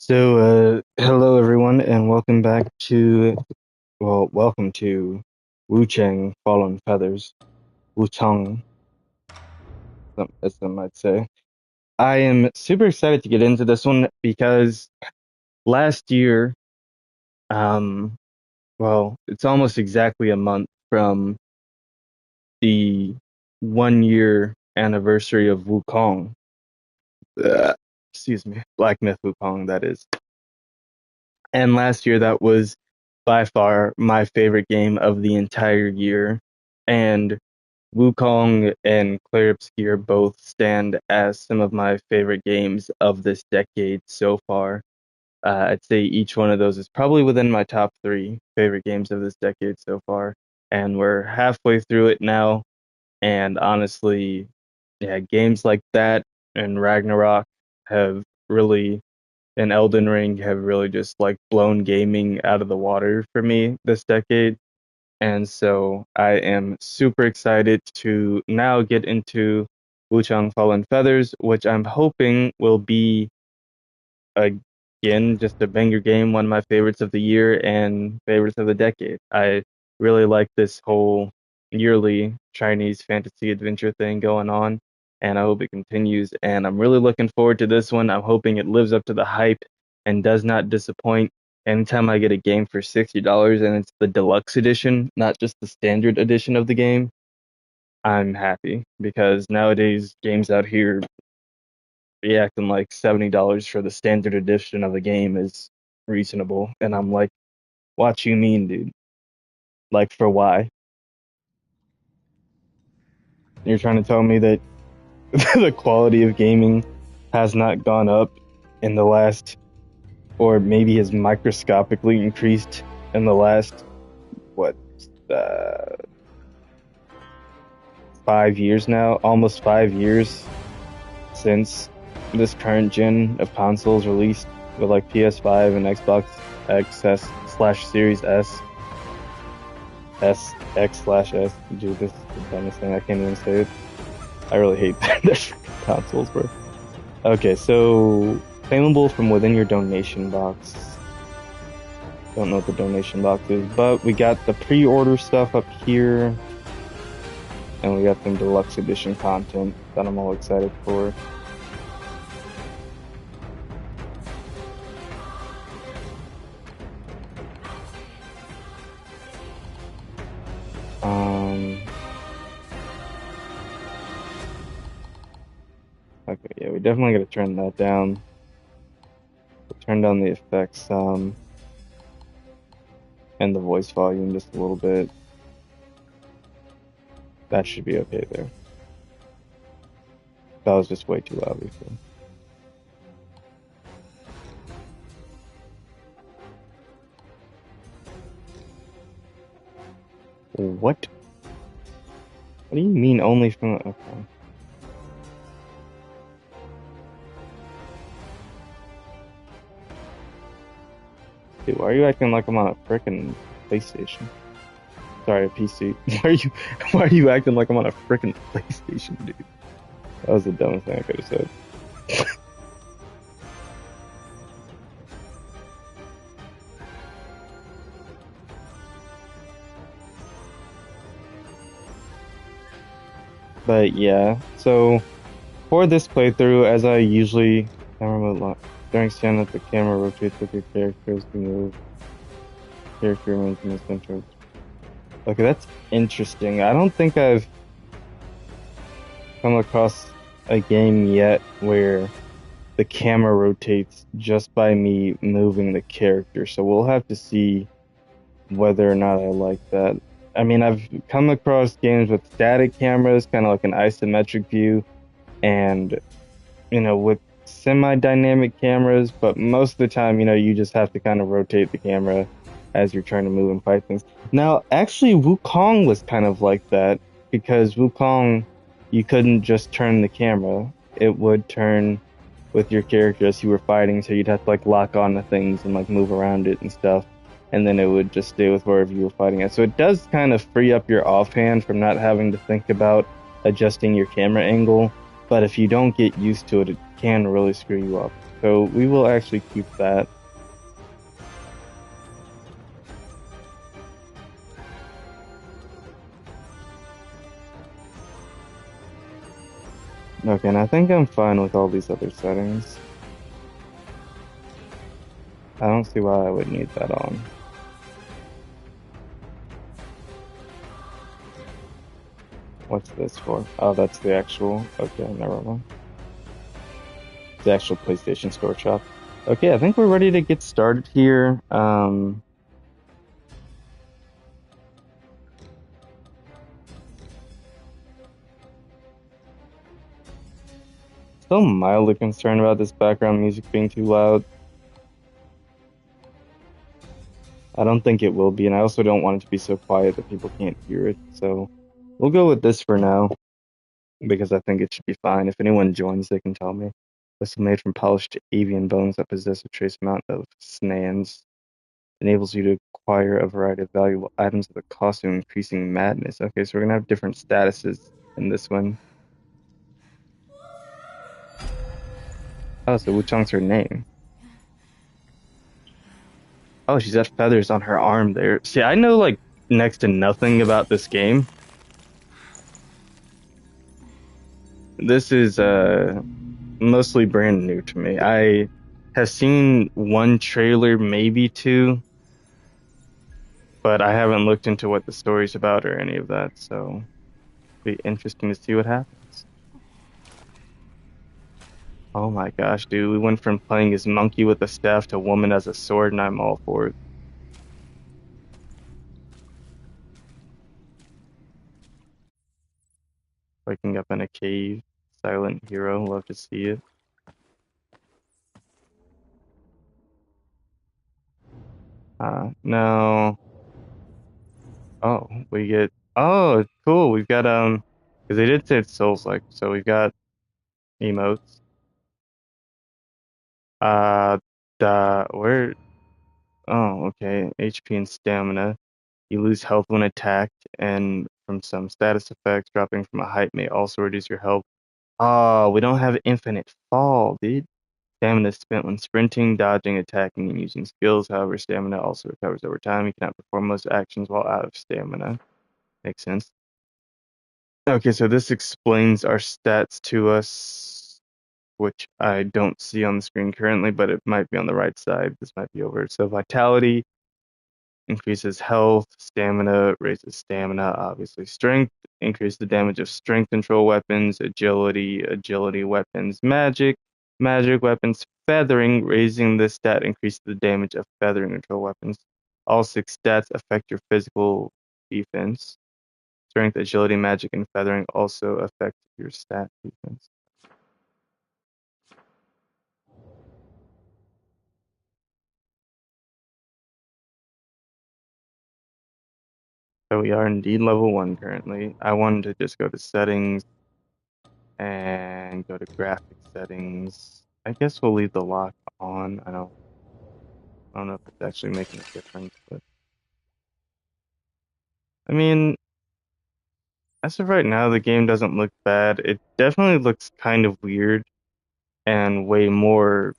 Hello everyone, and welcome to Wuchang Fallen Feathers, Wuchang, as some might say. I am super excited to get into this one because last year, um, it's almost exactly a month from the 1 year anniversary of Wukong. Uh, Excuse me, Black Myth Wukong, that is. And last year, that was by far my favorite game of the entire year. And Wukong and Clair Obscur both stand as some of my favorite games of this decade so far. I'd say each one of those is probably within my top three favorite games of this decade so far. And we're halfway through it now. And honestly, yeah, games like that and Ragnarok have really and Elden Ring have really just like blown gaming out of the water for me this decade. And so I am super excited to now get into Wuchang Fallen Feathers, which I'm hoping will be again just a banger game, one of my favorites of the year and favorites of the decade. I really like this whole yearly Chinese fantasy adventure thing going on, and I hope it continues. And I'm really looking forward to this one. I'm hoping it lives up to the hype and does not disappoint. Anytime I get a game for $60 and it's the deluxe edition, not just the standard edition of the game, I'm happy because nowadays games out here be acting like $70 for the standard edition of a game is reasonable. And I'm like, what you mean, dude? Like, for why? You're trying to tell me that the quality of gaming has not gone up in the last, or maybe has microscopically increased in the last, what, uh, 5 years now? Almost 5 years since this current gen of consoles released with like PS5 and Xbox X slash Series X slash S. Dude, this is the dumbest thing. I can't even say it. I really hate that they're consoles, bro. Okay, so claimable from within your donation box. Don't know what the donation box is, but we got the pre-order stuff up here, and we got some deluxe edition content that I'm all excited for. Um, okay, yeah, we definitely gotta turn that down. Turn down the effects, and the voice volume just a little bit. That should be okay there. That was just way too loud before. What? What do you mean only from? Okay. Dude, why are you acting like I'm on a frickin' PlayStation? Sorry, a PC. Why are you acting like I'm on a frickin' PlayStation, dude? That was the dumbest thing I could have said. But yeah, so for this playthrough, as I usually camera mode during stand up, the camera rotates with your character as you move. Character remains in the center. Okay, that's interesting. I don't think I've come across a game yet where the camera rotates just by me moving the character. So we'll have to see whether or not I like that. I mean, I've come across games with static cameras, kind of like an isometric view, and with semi-dynamic cameras, but most of the time, you just have to kind of rotate the camera as you're trying to move and fight things. Now, actually, Wukong was kind of like that because Wukong, you couldn't just turn the camera; it would turn with your character as you were fighting, so you'd have to like lock on to things and like move around it and stuff, and then it would just stay with wherever you were fighting at. So it does kind of free up your offhand from not having to think about adjusting your camera angle, but if you don't get used to it, it can really screw you up. So we will actually keep that. Okay, and I think I'm fine with all these other settings. I don't see why I would need that on. What's this for? Oh, that's the actual. Okay, never mind. The actual PlayStation Store shop. Okay, I think we're ready to get started here. Still mildly concerned about this background music being too loud. I don't think it will be, and I also don't want it to be so quiet that people can't hear it. So we'll go with this for now because I think it should be fine. If anyone joins, they can tell me. This is made from polished avian bones that possess a trace amount of snans. Enables you to acquire a variety of valuable items at the cost of increasing madness. Okay, so we're gonna have different statuses in this one. Oh, so Wuchang's her name. Oh, she's got feathers on her arm there. See, I know like next to nothing about this game. This is mostly brand new to me. I have seen one trailer, maybe two, but I haven't looked into what the story's about or any of that, so it'll be interesting to see what happens. Oh my gosh, dude, we went from playing as monkey with a staff to woman as a sword, and I'm all for it. Waking up in a cave, silent hero, love to see it. No. Oh, we get. Oh, cool. We've got because they did say it's Souls-like, so we've got emotes. Uh, the where? Oh, okay. HP and stamina. You lose health when attacked, and from some status effects, dropping from a height may also reduce your health. Oh, we don't have infinite fall, dude. Stamina is spent when sprinting, dodging, attacking, and using skills. However, stamina also recovers over time. You cannot perform most actions while out of stamina. Makes sense. Okay, so this explains our stats to us, which I don't see on the screen currently, but it might be on the right side. This might be over. So vitality increases health, stamina raises stamina, obviously strength, increase the damage of strength control weapons, agility weapons, magic weapons, feathering, raising this stat increases the damage of feathering control weapons. All six stats affect your physical defense. Strength, agility, magic, and feathering also affect your stat defense. So we are indeed level 1 currently. I wanted to just go to settings and go to graphic settings. I guess we'll leave the lock on. I don't know if it's actually making a difference, but I mean, as of right now, the game doesn't look bad. It definitely looks kind of weird and way more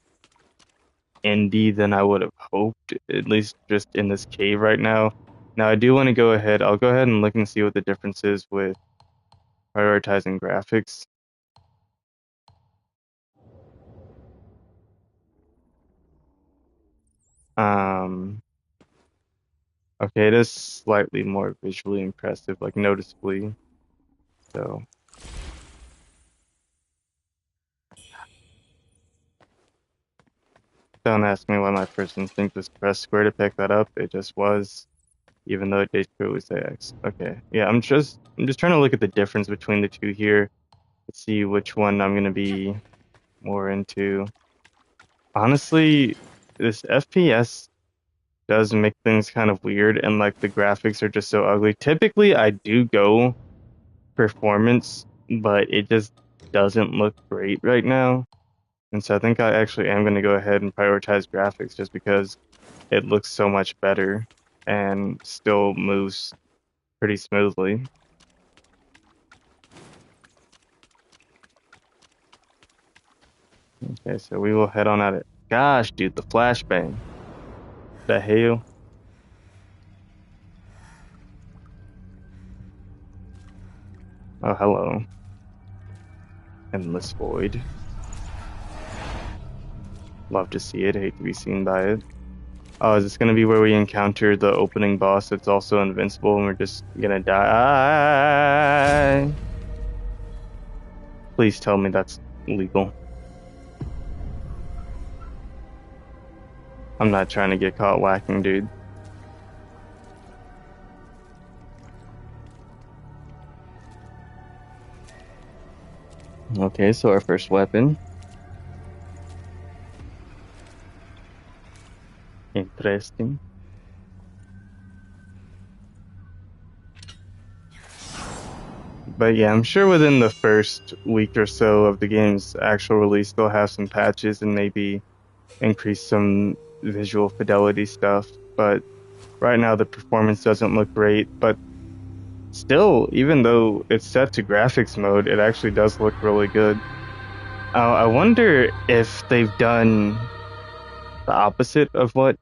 indie than I would have hoped, at least just in this cave right now. Now, I do want to go ahead. I'll go ahead and look and see what the difference is with prioritizing graphics. Um, okay, it is slightly more visually impressive, like noticeably. So, don't ask me why my first instinct was press square to pick that up. It just was, even though it did clearly say X. Okay, yeah, I'm just trying to look at the difference between the two here to see which one I'm gonna be more into. Honestly, this FPS does make things kind of weird, and like the graphics are just so ugly. Typically, I do go performance, but it just doesn't look great right now. And so I think I actually am going to go ahead and prioritize graphics just because it looks so much better and still moves pretty smoothly. Okay, so we will head on at it. Gosh, dude, the flashbang. The hell? Oh, hello. Endless void. Love to see it. Hate to be seen by it. Oh, is this gonna be where we encounter the opening boss that's also invincible and we're just gonna die? Please tell me that's legal. I'm not trying to get caught whacking, dude. Okay, so our first weapon. Interesting. But yeah, I'm sure within the first week or so of the game's actual release, they'll have some patches and maybe increase some visual fidelity stuff. But right now, the performance doesn't look great. But still, even though it's set to graphics mode, it actually does look really good. I wonder if they've done the opposite of what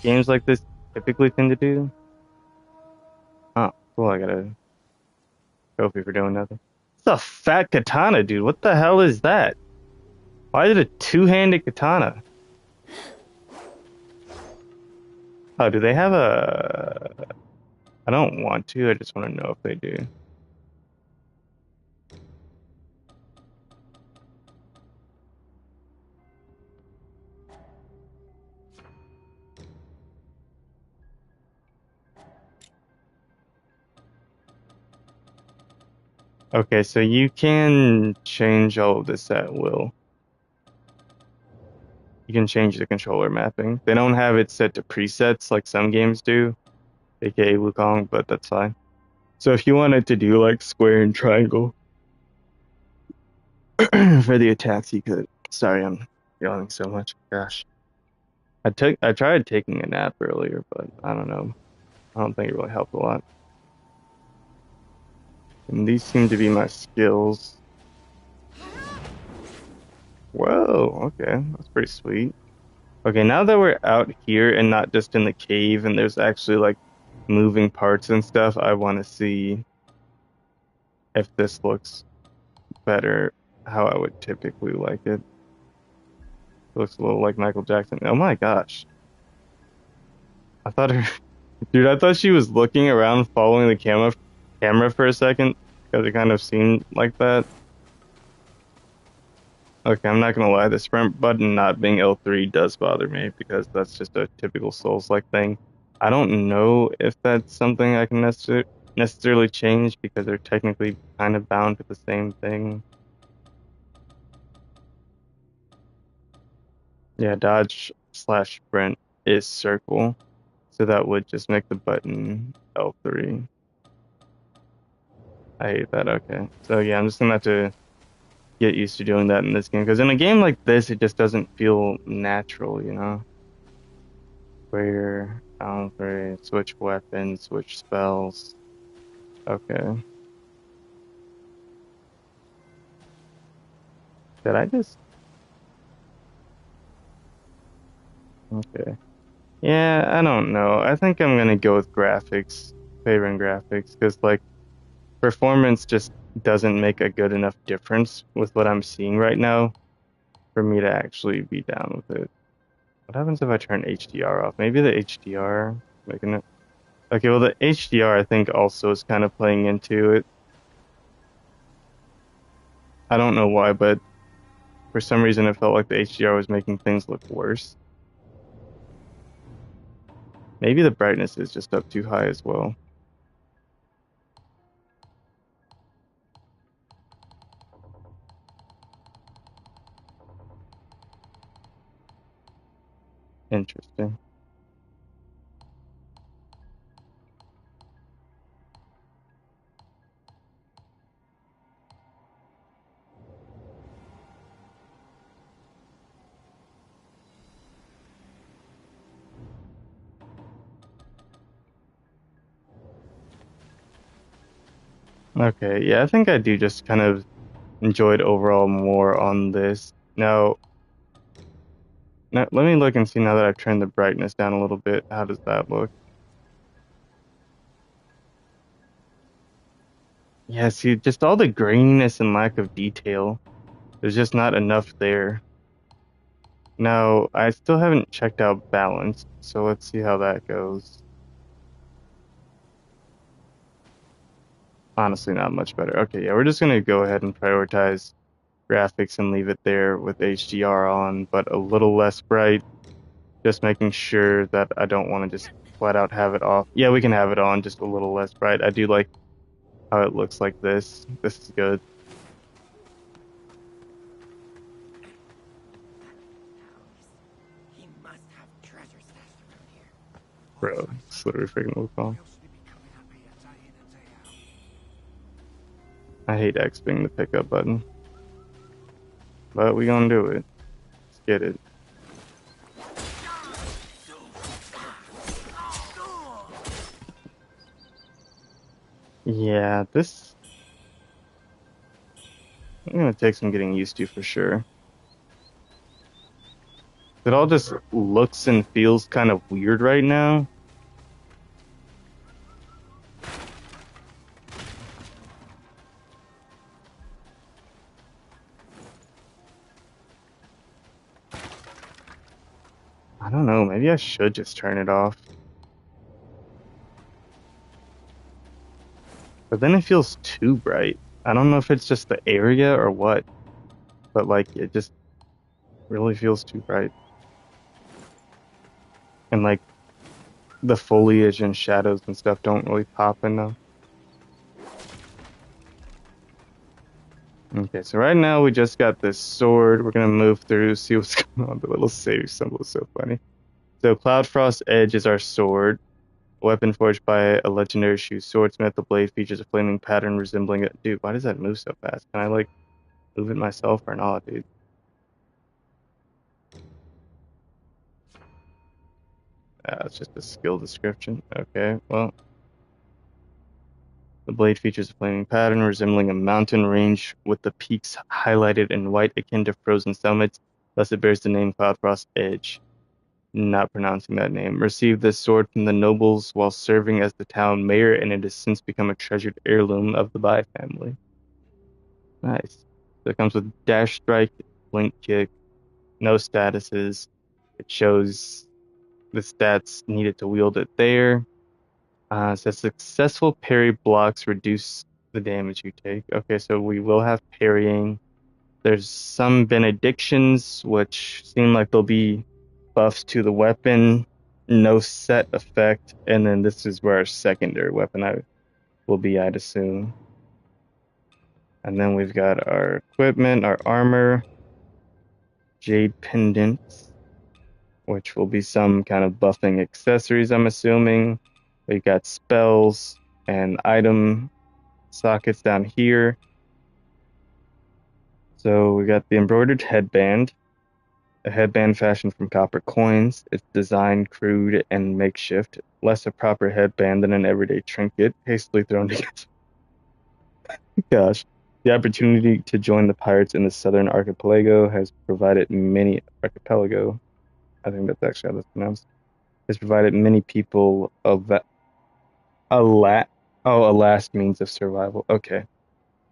games like this typically tend to do. Oh, cool. I got a trophy for doing nothing. It's a fat katana, dude. What the hell is that? Why is it a two-handed katana? Oh, do they have a... I don't want to. I just want to know if they do. Okay, so you can change all of this at will. You can change the controller mapping. They don't have it set to presets like some games do, aka Wukong, but that's fine. So if you wanted to do like square and triangle for the attacks, you could. Sorry, I'm yawning so much. Gosh. I tried taking a nap earlier, but I don't know. I don't think it really helped a lot. And these seem to be my skills. Whoa, okay, that's pretty sweet. Okay, now that we're out here and not just in the cave and there's actually like moving parts and stuff, I want to see if this looks better how I would typically like it. It looks a little like Michael Jackson. Oh my gosh. I thought her, dude, I thought she was looking around following the camera for a second because it kind of seemed like that. Okay, I'm not gonna lie, the sprint button not being L3 does bother me because that's just a typical Souls-like thing. I don't know if that's something I can necessarily change because they're technically kind of bound to the same thing. Yeah, dodge slash sprint is circle, so that would just make the button L3. I hate that. Okay, so yeah, I'm just gonna have to get used to doing that in this game because in a game like this, it just doesn't feel natural, you know? Where downgrade, switch weapons, switch spells. Okay. Did I just? Okay. Yeah, I don't know. I think I'm gonna go with graphics, favoring graphics, because like performance just doesn't make a good enough difference with what I'm seeing right now for me to actually be down with it. What happens if I turn HDR off? Maybe the HDR making it. Okay, well the HDR I think also is kind of playing into it. I don't know why, but for some reason it felt like the HDR was making things look worse. Maybe the brightness is just up too high as well. Interesting. Okay, yeah, I think I do just kind of enjoyed overall more on this. Now, now, let me look and see now that I've turned the brightness down a little bit. How does that look? Yeah, see, just all the graininess and lack of detail. There's just not enough there. Now, I still haven't checked out balance, so let's see how that goes. Honestly, not much better. Okay, yeah, we're just gonna go ahead and prioritize graphics and leave it there with HDR on, but a little less bright. Just making sure that I don't want to just flat out have it off. Yeah, we can have it on, just a little less bright. I do like how it looks like this. This is good. He must have treasure stashed around here. Bro, it's literally freaking Wuchang. I hate X being the pickup button, but we gonna do it. Let's get it. Yeah, this I'm gonna take some getting used to for sure. It all just looks and feels kind of weird right now. I don't know, maybe I should just turn it off. But then it feels too bright. I don't know if it's just the area or what, but like it just really feels too bright. And like the foliage and shadows and stuff don't really pop enough. Okay, so right now we just got this sword. We're gonna move through, see what's going on. The little save symbol is so funny. So Cloudfrost Edge is our sword. A weapon forged by a legendary shoe swordsmith. The blade features a flaming pattern resembling it. Dude, why does that move so fast? Can I like move it myself or not, dude? It's just a skill description. Okay, well. The blade features a flaming pattern resembling a mountain range with the peaks highlighted in white akin to frozen summits. Thus it bears the name Cloudfrost Edge. Not pronouncing that name. Received this sword from the nobles while serving as the town mayor, and it has since become a treasured heirloom of the Bai family. Nice. So it comes with dash strike, blink kick, no statuses. It shows the stats needed to wield it there. Says successful parry blocks reduce the damage you take. Okay, so we will have parrying. There's some benedictions, which seem like they'll be buffs to the weapon. No set effect. And then this is where our secondary weapon will be, I'd assume. And then we've got our equipment, our armor, jade pendants, which will be some kind of buffing accessories, I'm assuming. We've got spells and item sockets down here. So we got the embroidered headband, a headband fashioned from copper coins. It's designed crude and makeshift, less a proper headband than an everyday trinket, hastily thrown together. Gosh. The opportunity to join the pirates in the southern archipelago has provided many archipelago. I think that's actually how that's pronounced. Has provided many people a la a last means of survival. Okay.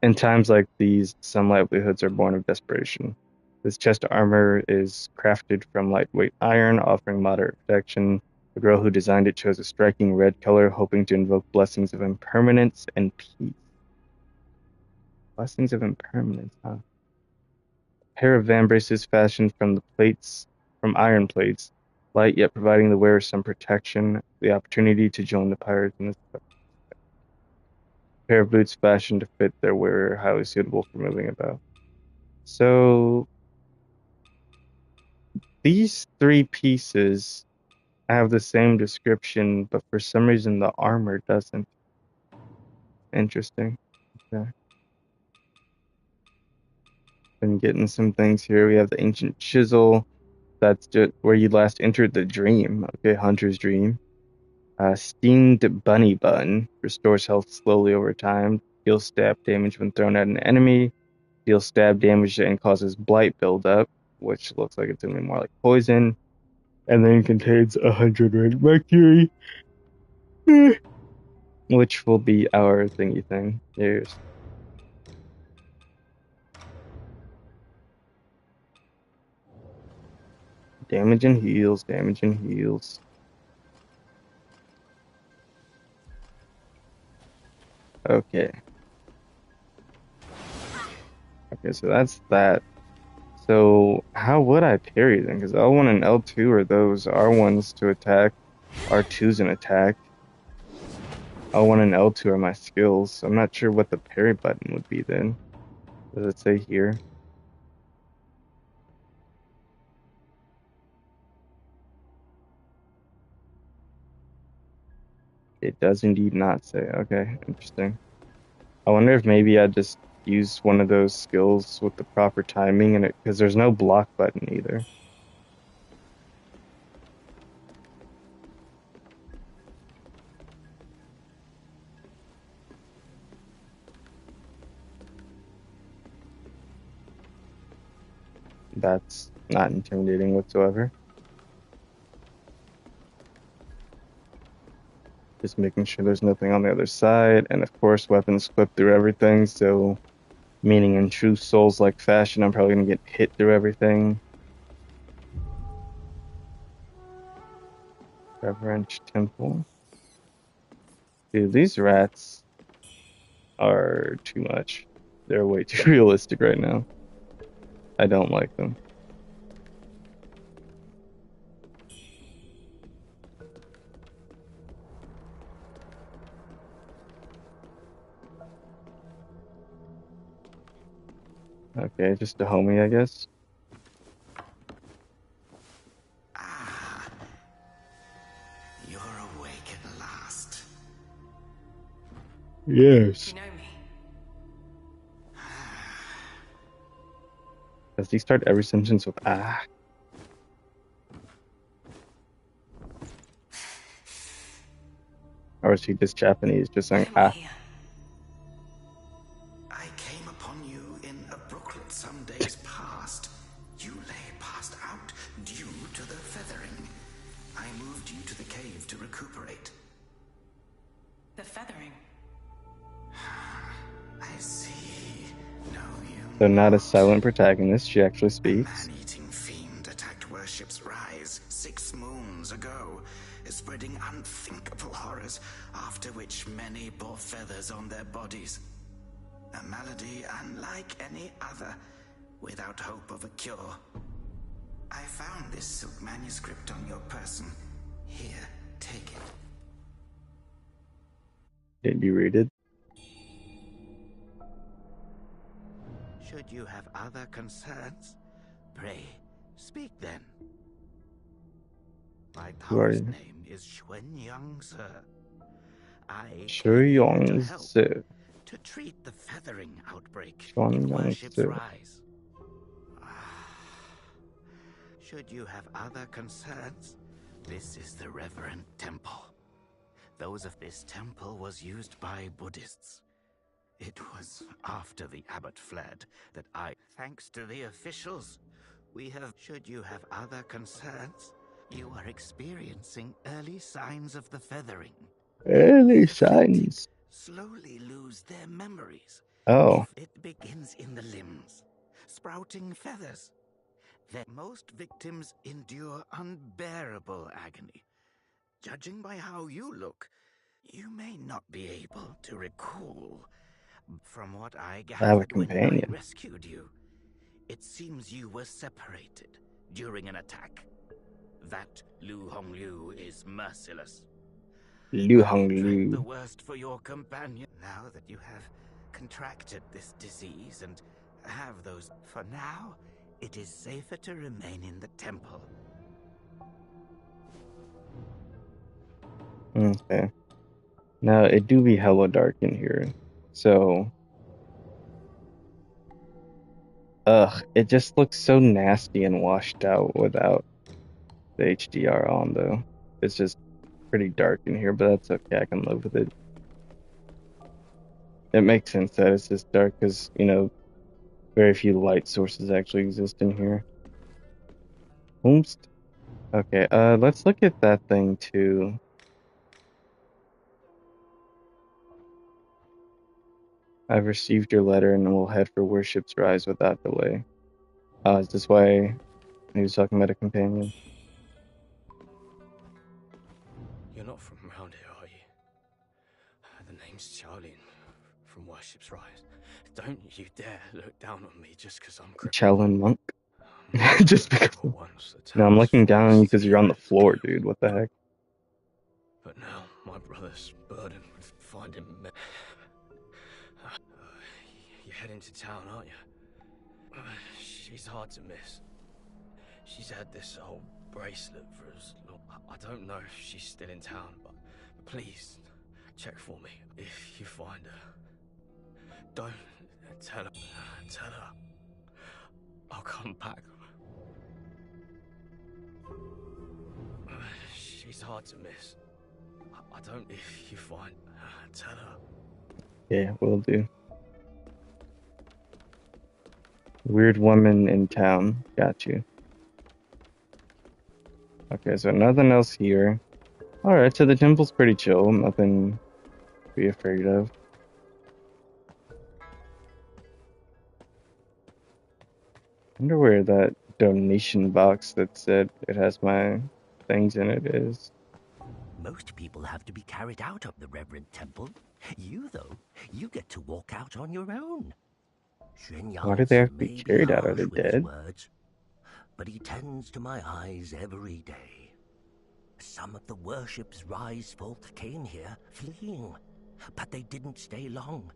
In times like these, some livelihoods are born of desperation. This chest armor is crafted from lightweight iron, offering moderate protection. The girl who designed it chose a striking red color, hoping to invoke blessings of impermanence and peace. Blessings of impermanence, huh? A pair of vambraces fashioned from iron plates, light yet providing the wearer some protection. The opportunity to join the pirates in this pair of boots fashioned to fit their wearer, highly suitable for moving about. So these three pieces have the same description, but for some reason the armor doesn't. Interesting. Okay. Been getting some things here. We have the ancient chisel. That's just where you last entered the dream. Okay, Hunter's Dream. Steamed Bunny Bun restores health slowly over time. Deals stab damage when thrown at an enemy. Deals stab damage and causes blight buildup. which looks like it's gonna be more like poison, and then contains 100 red mercury, which will be our thingy thing. There's damage and heals, damage and heals. Okay. Okay, so that's that. So how would I parry then? Because L1 and L2 are those R1s to attack, R2's an attack. L1 and L2 are my skills. I'm not sure what the parry button would be then. Does it say here? It does indeed not say. Okay, interesting. I wonder if maybe I just use one of those skills with the proper timing and it because there's no block button either. That's not intimidating whatsoever. Just making sure there's nothing on the other side, and of course weapons clip through everything, so meaning in true Souls-like fashion, I'm probably gonna get hit through everything. Reverend Temple. Dude, these rats are too much. They're way too realistic right now. I don't like them. Okay, just a homie, I guess. Ah, you're awake at last. Yes. You know me. Does he start every sentence with ah? Or is he just Japanese, just saying I'm ah? here. I came upon you in a brooklet some days past. You lay passed out due to the feathering. I moved you to the cave to recuperate. The feathering? I see. No, you So not a not. silent protagonist, she actually A speaks. man-eating fiend attacked Worship's Rise 6 moons ago, spreading unthinkable horrors, after which many bore feathers on their bodies. A malady unlike any other, without hope of a cure. I found this silk manuscript on your person. Here, take it. Did you read it? Should you have other concerns, pray, speak then. My Who are power's you? name is Xuanyang, sir. I came here to help, Shuyongzi. to treat the feathering outbreak in Worship's Xuanyangzi. Rise. Should you have other concerns, this is the Reverend Temple. Those of this temple was used by Buddhists. It was after the abbot fled that thanks to the officials, should you have other concerns, you are experiencing early signs of the feathering. The Early afflicted signs. slowly lose their memories. Oh, If it begins in the limbs, sprouting feathers, then most victims endure unbearable agony. Judging by how you look, you may not be able to recall. From what I I have a gathered when I companion. rescued you, it seems you were separated during an attack. That Lu Honglu is merciless. Liu I dread the Honglu. worst for your companion. Now that you have contracted this disease and have those, for now, it is safer to remain in the temple. Okay. Now it do be hella dark in here. So it just looks so nasty and washed out without the HDR on though. It's just pretty dark in here, but that's okay. I can live with it. It makes sense that it's just dark because, very few light sources actually exist in here. Almost. Okay, let's look at that thing too. I've received your letter and will head for Worship's Rise without delay. Is this why he was talking about a companion? You're not from around here, are you? The name's Charlie from Worship's Rise. Don't you dare look down on me just because I'm crippled. Shaolin monk? My Just brother because. were once the No, I'm town's looking down on you foremost because you're on the hero. floor, dude. What the heck? But now my brother's burdened with finding me. You're heading to town, aren't you? She's hard to miss. She's had this old bracelet for as long. I don't know if she's still in town, but please check for me if you find her. Don't tell her. Tell her I'll come back. She's hard to miss. I don't. If you find her, tell her. Yeah, will do. Weird woman in town. Got you. Okay, so nothing else here. Alright, so the temple's pretty chill. Nothing to be afraid of. Wonder where that donation box that said it has my things in it is. Most people have to be carried out of the Reverend Temple. You, though, you get to walk out on your own. Why do they Xuanyao have to be may be carried out? Are harsh they with his dead? words, but he tends to my eyes every day. Some of the Worship's Rise folk came here fleeing, but they didn't stay long.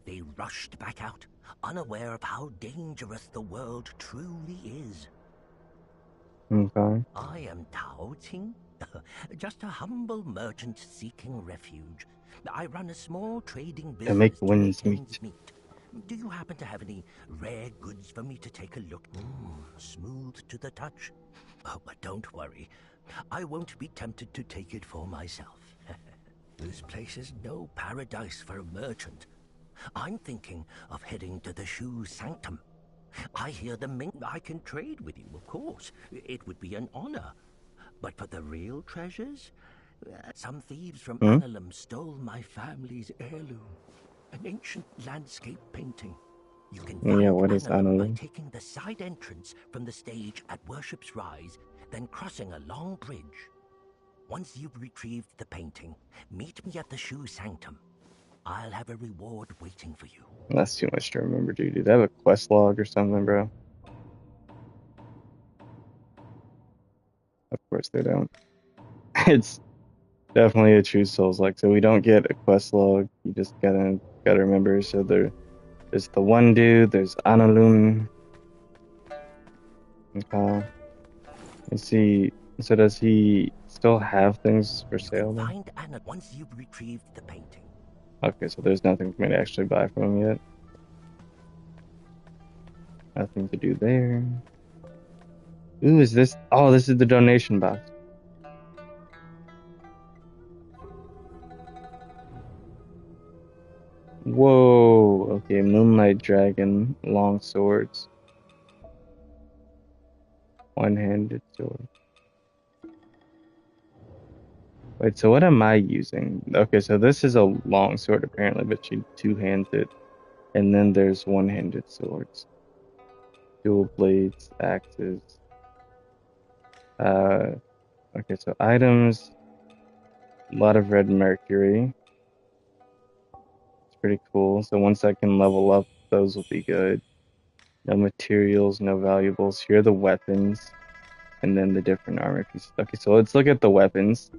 They rushed back out, unaware of how dangerous the world truly is. Okay. I am Tao Ting, just a humble merchant seeking refuge. I run a small trading To make business to winds make ends meet. meet. Do you happen to have any rare goods for me to take a look? Smooth to the touch. Oh, but don't worry. I won't be tempted to take it for myself. This place is no paradise for a merchant. I'm thinking of heading to the Shoe Sanctum. I hear the Ming. I can trade with you, of course. It would be an honor. But for the real treasures, some thieves from Hmm? Annalum stole my family's heirloom, an ancient landscape painting. You can Yeah, find what is Annalum by Annalu? taking the side entrance from the stage at Worship's Rise, then crossing a long bridge. Once you've retrieved the painting, meet me at the Shoe Sanctum. I'll have a reward waiting for you. That's too much to remember, dude. Do they have a quest log or something, bro? Of course they don't. It's definitely a true Souls-like. So we don't get a quest log. You just gotta remember. So there's the one dude. There's Analun. Okay. Let's see. So does he still have things for You can sale then? find Anna once you've retrieved the painting. Okay, so there's nothing for me to actually buy from him yet. Nothing to do there. Ooh, is this? Oh, this is the donation box. Whoa. Okay, Moonlight Dragon, long swords, one-handed sword. Wait, so what am I using? Okay, so this is a long sword apparently, but she two-hands it. And then there's one-handed swords, dual blades, axes. Uh, okay, so items, a lot of red mercury. It's pretty cool. So once I can level up, those will be good. No materials, no valuables. Here are the weapons, and then the different armor pieces. Okay, so let's look at the weapons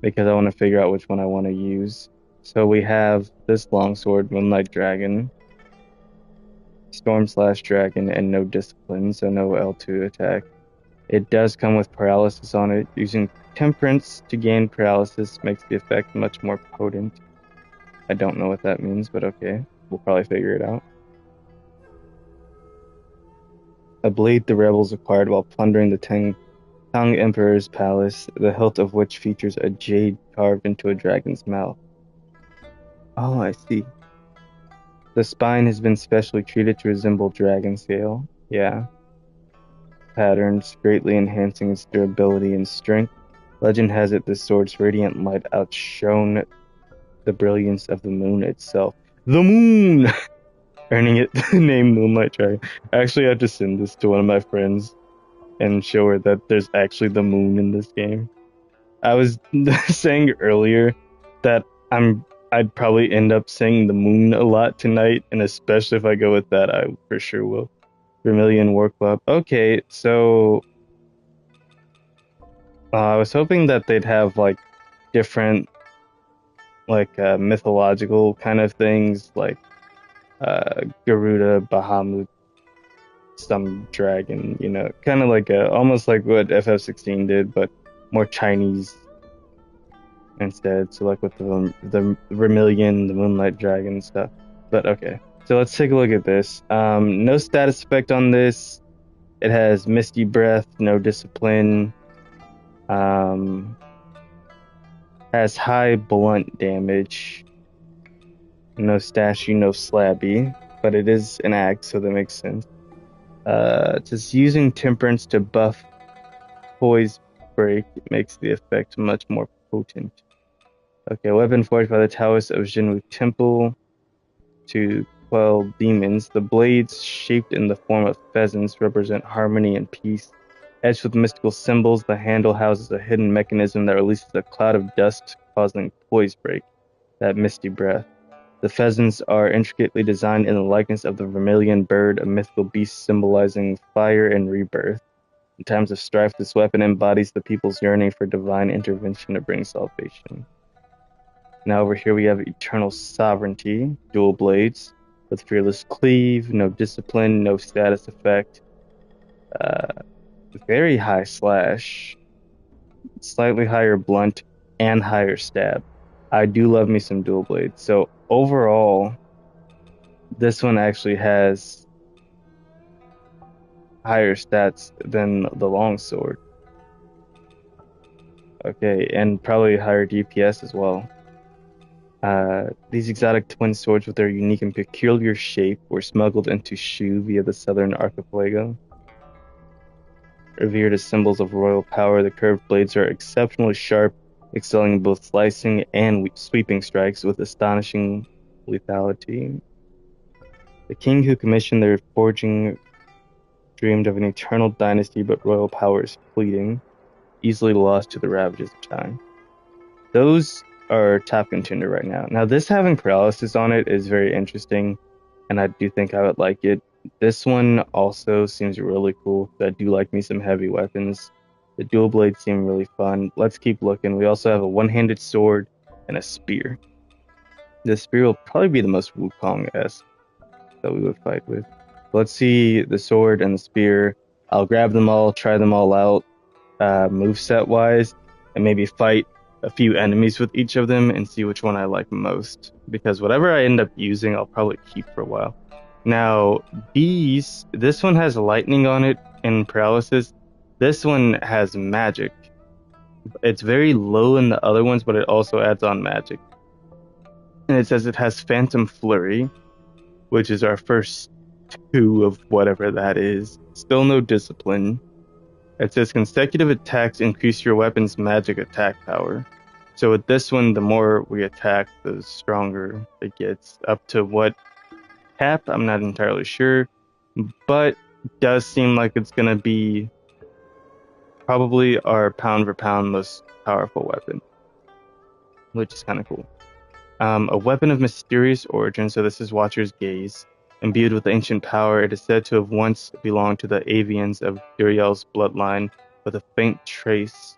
because I want to figure out which one I want to use. So we have this longsword, Moonlight Dragon, Storm Slash Dragon, and no discipline, so no L2 attack. It does come with paralysis on it. Using Temperance to gain paralysis makes the effect much more potent. I don't know what that means, but okay. We'll probably figure it out. A blade the rebels acquired while plundering the Tang Emperor's palace, the hilt of which features a jade carved into a dragon's mouth. Oh, I see. The spine has been specially treated to resemble dragon scale. Yeah. patterns, greatly enhancing its durability and strength. Legend has it this sword's radiant light outshone the brilliance of the moon itself. The moon! Earning it the name Moonlight Dragon. I actually had to send this to one of my friends and show her that there's actually the moon in this game. I was saying earlier that I'd probably end up saying the moon a lot tonight, and especially if I go with that, I for sure will. Vermilion War Club. Okay, so I was hoping that they'd have like different mythological kind of things like Garuda, Bahamut, some dragon, kind of like almost like what FF16 did, but more Chinese instead. So like with the Vermilion, the Moonlight Dragon stuff. But okay, so let's take a look at this. No status effect on this. It has Misty Breath, no discipline. Has high blunt damage. No stashy, no slabby, but it is an axe, so that makes sense. Just using temperance to buff poise break makes the effect much more potent. Okay, weapon forged by the Taoists of Jinwu Temple to quell demons. The blades, shaped in the form of pheasants, represent harmony and peace. Etched with mystical symbols, the handle houses a hidden mechanism that releases a cloud of dust, causing poise break, that misty breath. The pheasants are intricately designed in the likeness of the vermilion bird, a mythical beast symbolizing fire and rebirth. In times of strife, this weapon embodies the people's yearning for divine intervention to bring salvation. Now over here we have Eternal Sovereignty, dual blades, with fearless cleave, no discipline, no status effect. Very high slash, slightly higher blunt, and higher stab. I do love me some dual blades. So overall, this one actually has higher stats than the longsword. Okay, and probably higher DPS as well. These exotic twin swords with their unique and peculiar shape were smuggled into Shu via the southern archipelago. Revered as symbols of royal power, the curved blades are exceptionally sharp, excelling in both slicing and sweeping strikes with astonishing lethality. The king who commissioned their forging dreamed of an eternal dynasty, but royal power is fleeting, easily lost to the ravages of time. Those are top contender right now. Now, this having paralysis on it is very interesting, and I do think I would like it. This one also seems really cool. I do like me some heavy weapons. The dual blades seem really fun. Let's keep looking. We also have a one-handed sword and a spear. The spear will probably be the most Wukong-esque that we would fight with. Let's see the sword and the spear. I'll grab them all, try them all out, moveset wise, and maybe fight a few enemies with each of them and see which one I like most. Because whatever I end up using, I'll probably keep for a while. Now, this one has lightning on it and paralysis. This one has magic. It's very low in the other ones, but it also adds on magic. And it says it has Phantom Flurry, which is our first two of whatever that is. Still no discipline. It says consecutive attacks increase your weapon's magic attack power. So with this one, the more we attack, the stronger it gets. Up to what cap, I'm not entirely sure. But does seem like it's going to be probably our pound for pound most powerful weapon, which is kind of cool. A weapon of mysterious origin, so this is Watcher's Gaze. Imbued with ancient power, it is said to have once belonged to the Avians of Duriel's bloodline, with a faint trace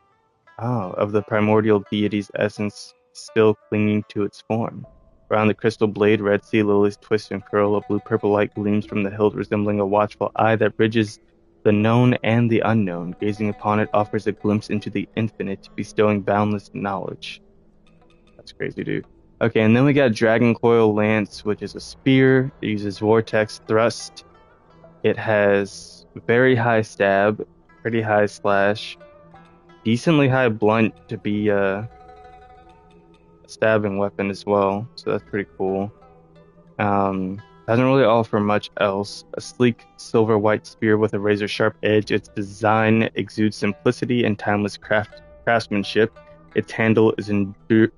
of the primordial deity's essence still clinging to its form. Around the crystal blade, red sea lilies twist and curl. A blue-purple light gleams from the hilt, resembling a watchful eye that bridges the known and the unknown. Gazing upon it offers a glimpse into the infinite, bestowing boundless knowledge. That's crazy, dude. Okay, and then we got Dragon Coil Lance, which is a spear. It uses Vortex Thrust. It has very high stab, pretty high slash, decently high blunt to be a stabbing weapon as well, so that's pretty cool. Doesn't really offer much else. A sleek silver-white spear with a razor-sharp edge. Its design exudes simplicity and timeless craftsmanship. Its handle is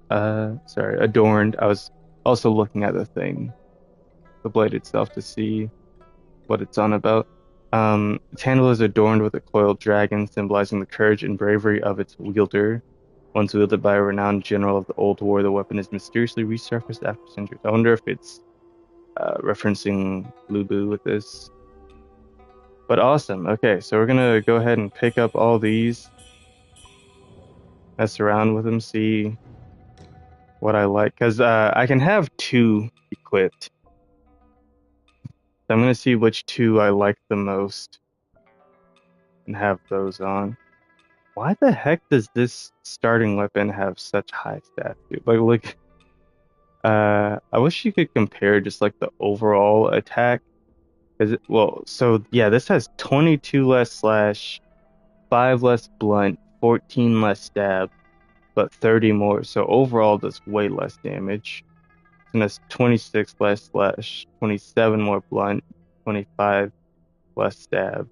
adorned. I was also looking at the blade itself, to see what it's on about. Its handle is adorned with a coiled dragon, symbolizing the courage and bravery of its wielder. Once wielded by a renowned general of the Old War, the weapon is mysteriously resurfaced after centuries. I wonder if it's referencing Lubu with this. But awesome. Okay, so we're gonna go ahead and pick up all these, mess around with them, see what I like. Because I can have two equipped. So I'm gonna see which two I like the most and have those on. Why the heck does this starting weapon have such high stats, dude? Like, look, I wish you could compare just like the overall attack. Well, so yeah, this has 22 less slash, 5 less blunt, 14 less stab, but 30 more. So overall, does way less damage. And that's 26 less slash, 27 more blunt, 25 less stab.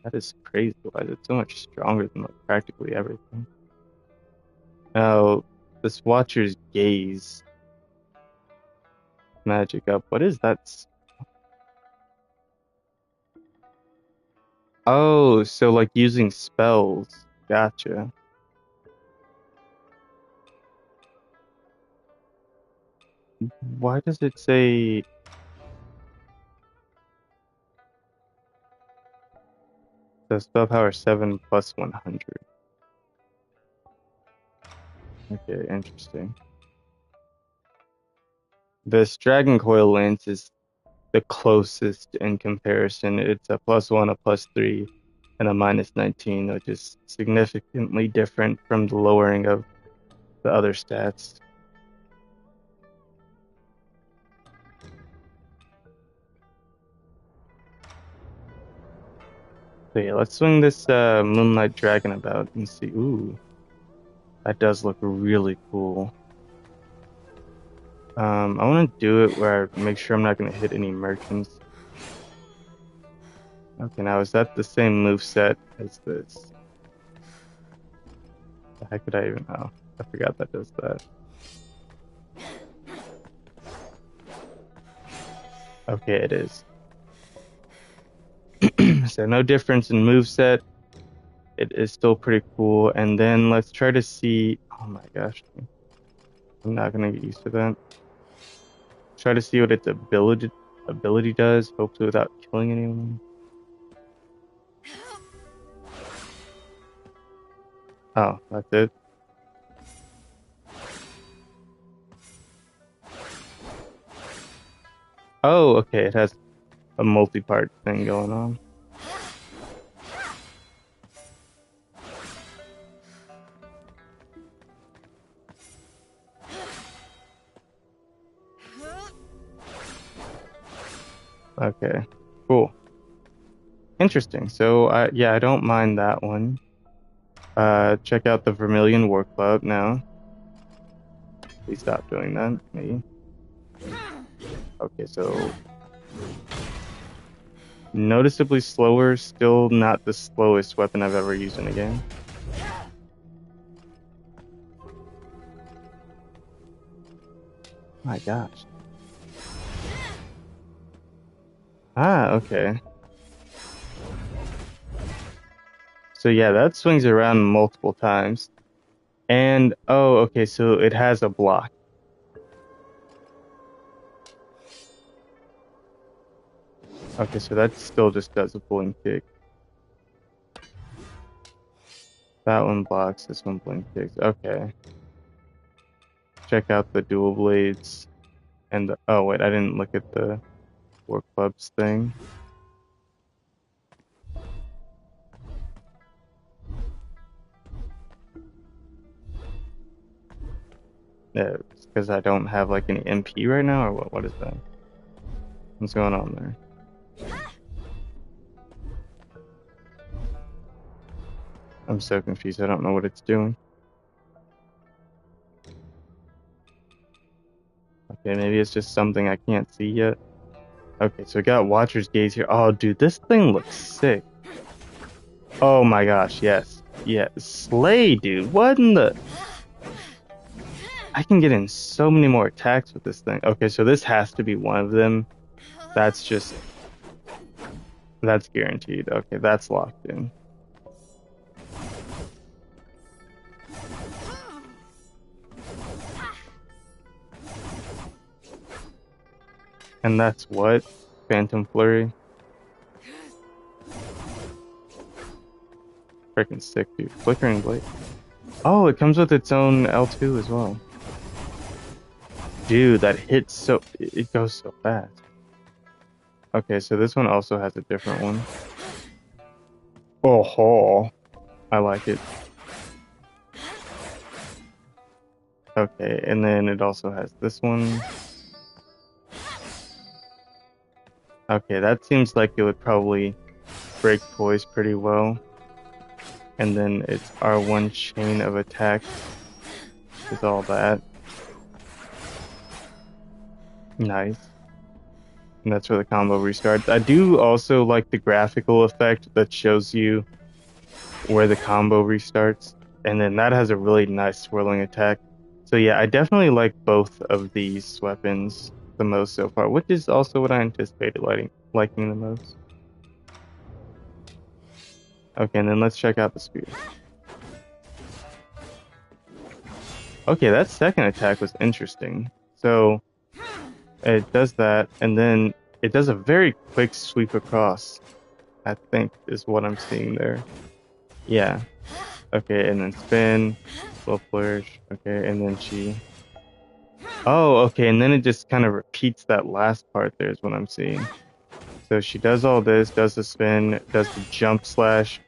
That is crazy. Why is it so much stronger than like practically everything? Now, this Watcher's Gaze magic up. What is that? Oh, so like using spells. Gotcha. Why does it say the spell power 7 plus 100? Okay, interesting. This Dragon Coil Lance is the closest in comparison. It's a +1, a +3, and a -19, which is significantly different from the lowering of the other stats. So yeah, let's swing this Moonlight Dragon about and see. Ooh, that does look really cool. I want to do it where I make sure I'm not going to hit any merchants. Okay, now is that the same move set as this? The heck did I even know? I forgot that does that. Okay, it is. So no difference in move set. It is still pretty cool. And then let's try to see. Oh my gosh, I'm not gonna get used to that. Try to see what its ability does, hopefully without killing anyone. Oh, that's it. Oh, okay, it has a multi-part thing going on. Okay, cool. Interesting. So yeah, I don't mind that one. Check out the Vermilion War Club now. Please stop doing that, me. Okay, so noticeably slower, still not the slowest weapon I've ever used in a game. My gosh. Ah, okay. So yeah, that swings around multiple times. And oh, okay, so it has a block. Okay, so that still just does a pulling kick. That one blocks, this one pulling kicks. Okay. Check out the dual blades and oh wait, I didn't look at the War Clubs thing. Yeah, it's because I don't have like any MP right now, or what? What is that? What's going on there? I'm so confused. I don't know what it's doing. Okay, maybe it's just something I can't see yet. Okay, so we got Watcher's Gaze here. Oh, dude, this thing looks sick. Oh my gosh, yes. Yeah, slay, dude. What in the... I can get in so many more attacks with this thing. Okay, so this has to be one of them. That's just... That's guaranteed. Okay, that's locked in. And that's what? Phantom Flurry? Freaking sick, dude. Flickering Blade. Oh, it comes with its own L2 as well. Dude, that hits so... It goes so fast. Okay, so this one also has a different one. Oh, ho. I like it. Okay, and then it also has this one. Okay, that seems like it would probably break poise pretty well. And then it's R1 chain of attack is all that. Nice. And that's where the combo restarts. I do also like the graphical effect that shows you where the combo restarts. And then that has a really nice swirling attack. So yeah, I definitely like both of these weapons the most so far, which is also what I anticipated liking the most. Okay, and then let's check out the spear. Okay, that second attack was interesting. So it does that, and then it does a very quick sweep across, I think is what I'm seeing there. Yeah. Okay, and then spin, little flourish. Okay, and then she... Oh, okay, and then it just kind of repeats that last part there is what I'm seeing. So she does all this, does the spin, does the jump slash,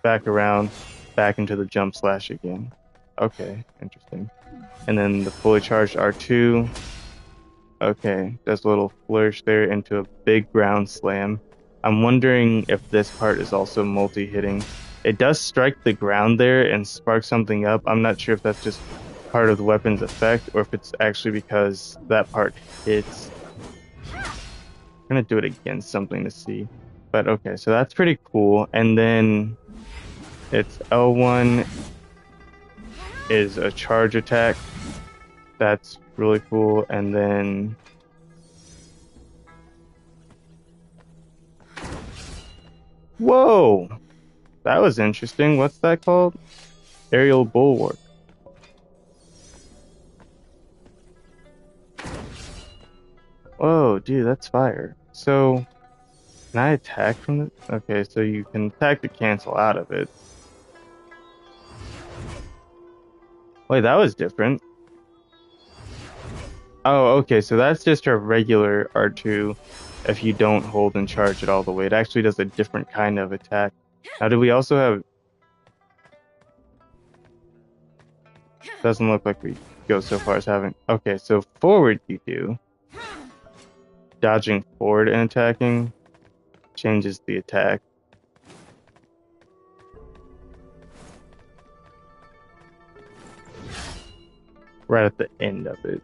back around, back into the jump slash again. Okay, interesting. And then the fully charged R2. Okay, does a little flourish there into a big ground slam. I'm wondering if this part is also multi-hitting. It does strike the ground there and spark something up. I'm not sure if that's just part of the weapon's effect or if it's actually because that part hits. I'm gonna do it against something to see. But okay, so that's pretty cool. And then it's L1 is a charge attack. That's really cool. And then whoa, that was interesting. What's that called? Aerial Bulwark. Whoa, dude, that's fire. So, can I attack from the... Okay, so you can attack to cancel out of it. Wait, that was different. Oh, okay, so that's just a regular R2 if you don't hold and charge it all the way. It actually does a different kind of attack. Now, do we also have... Doesn't look like we go so far as having... Okay, so forward you do. Dodging forward and attacking changes the attack. Right at the end of it.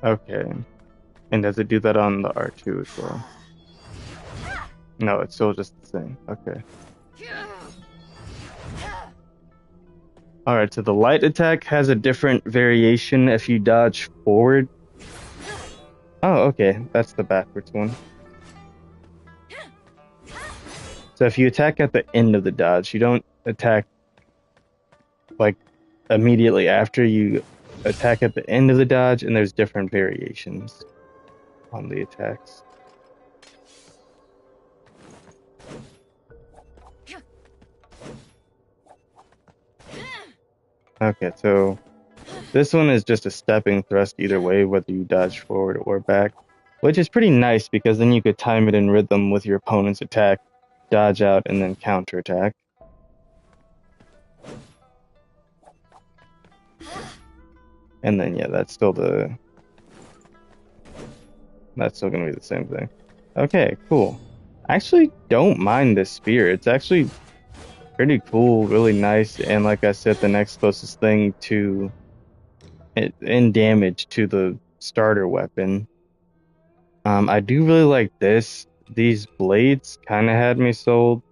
Okay. And does it do that on the R2 as well? No, it's still just the same. Okay. Alright, so the light attack has a different variation if you dodge forward. Oh, okay. That's the backwards one. So if you attack at the end of the dodge, you don't attack like immediately after. You attack at the end of the dodge, and there's different variations on the attacks. Okay, so this one is just a stepping thrust either way, whether you dodge forward or back, which is pretty nice because then you could time it in rhythm with your opponent's attack, dodge out, and then counterattack. And then, yeah, that's still gonna be the same thing. Okay, cool. I actually don't mind this spear. It's actually pretty cool, really nice, and like I said, the next closest thing to in damage to the starter weapon. I do really like this. These blades kind of had me sold.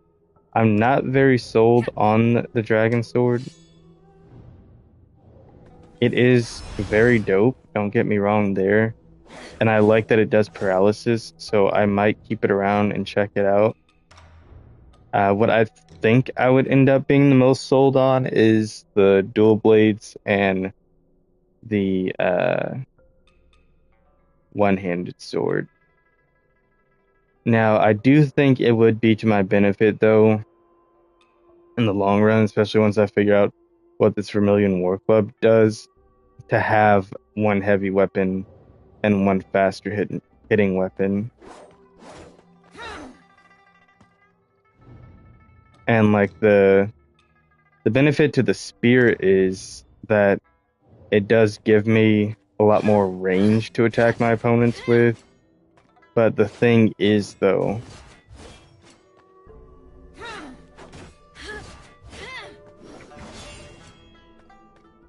I'm not very sold on the dragon sword. It is very dope, don't get me wrong there. And I like that it does paralysis, so I might keep it around and check it out. What I think I would end up being the most sold on is the dual blades and the one-handed sword. Now, I do think it would be to my benefit, though, in the long run, especially once I figure out what this Vermilion War Club does, to have one heavy weapon and one faster hitting weapon. And like the benefit to the spear is that it does give me a lot more range to attack my opponents with. But the thing is, though,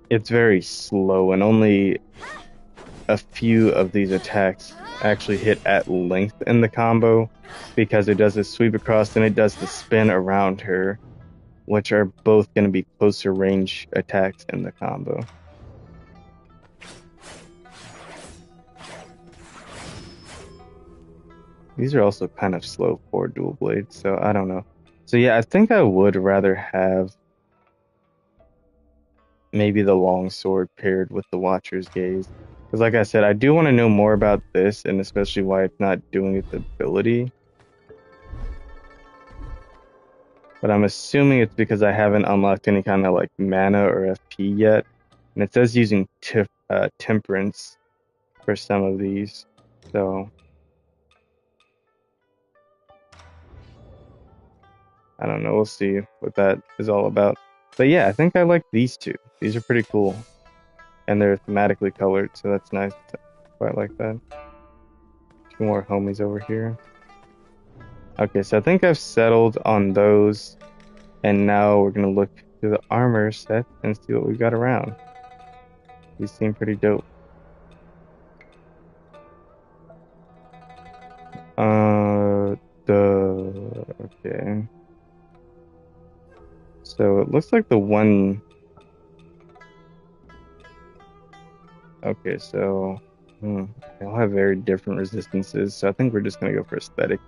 it's very slow, and only a few of these attacks actually hit at length in the combo, because it does a sweep across and it does the spin around her, which are both going to be closer range attacks in the combo. These are also kind of slow for dual blades, so I don't know. So yeah, I think I would rather have maybe the long sword paired with the Watcher's Gaze. Because like I said, I do want to know more about this, and especially why it's not doing its ability. But I'm assuming it's because I haven't unlocked any kind of like mana or FP yet. And it says using Temperance for some of these. So I don't know. We'll see what that is all about. But yeah, I think I like these two. These are pretty cool. And they're thematically colored, so that's nice. Quite like that. Two more homies over here. Okay, so I think I've settled on those. And now we're going to look through the armor set and see what we've got around. These seem pretty dope. Okay. So it looks like the one. Okay, so they all have very different resistances. So I think we're just gonna go for aesthetic.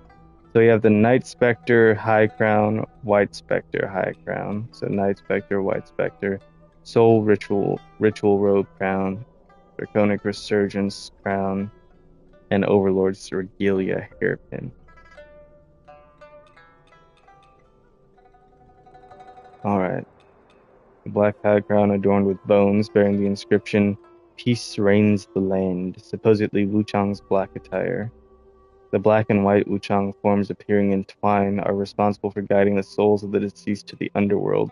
So you have the Night Spectre, High Crown, White Spectre, High Crown. So Night Spectre, White Spectre, Soul Ritual Robe Crown, Draconic Resurgence Crown, and Overlord's Regalia Hairpin. Alright. The black high crown adorned with bones bearing the inscription, Peace reigns the land, supposedly Wuchang's black attire. The black and white Wuchang forms appearing in twine are responsible for guiding the souls of the deceased to the underworld.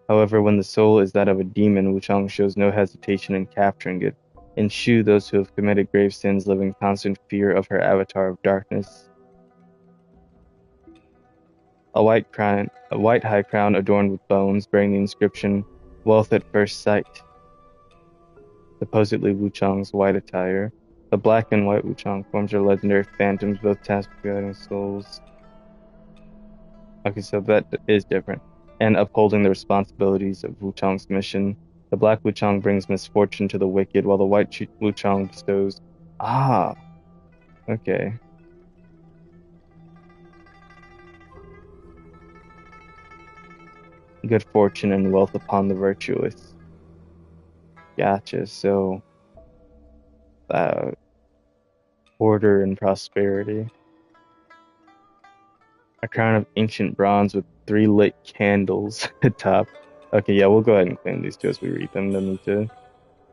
However, when the soul is that of a demon, Wuchang shows no hesitation in capturing it, and Shu those who have committed grave sins live in constant fear of her avatar of darkness. A white high crown adorned with bones, bearing the inscription, Wealth at First Sight. Supposedly Wuchang's white attire. The black and white Wuchang forms are legendary phantoms, both tasked with guiding souls. Okay, so that is different. And upholding the responsibilities of Wuchang's mission. The black Wuchang brings misfortune to the wicked, while the white Wuchang bestows... Ah, okay. Good fortune and wealth upon the virtuous. Gotcha, so... order and prosperity. A crown of ancient bronze with 3 lit candles atop. Okay, yeah, we'll go ahead and claim these two as we read them.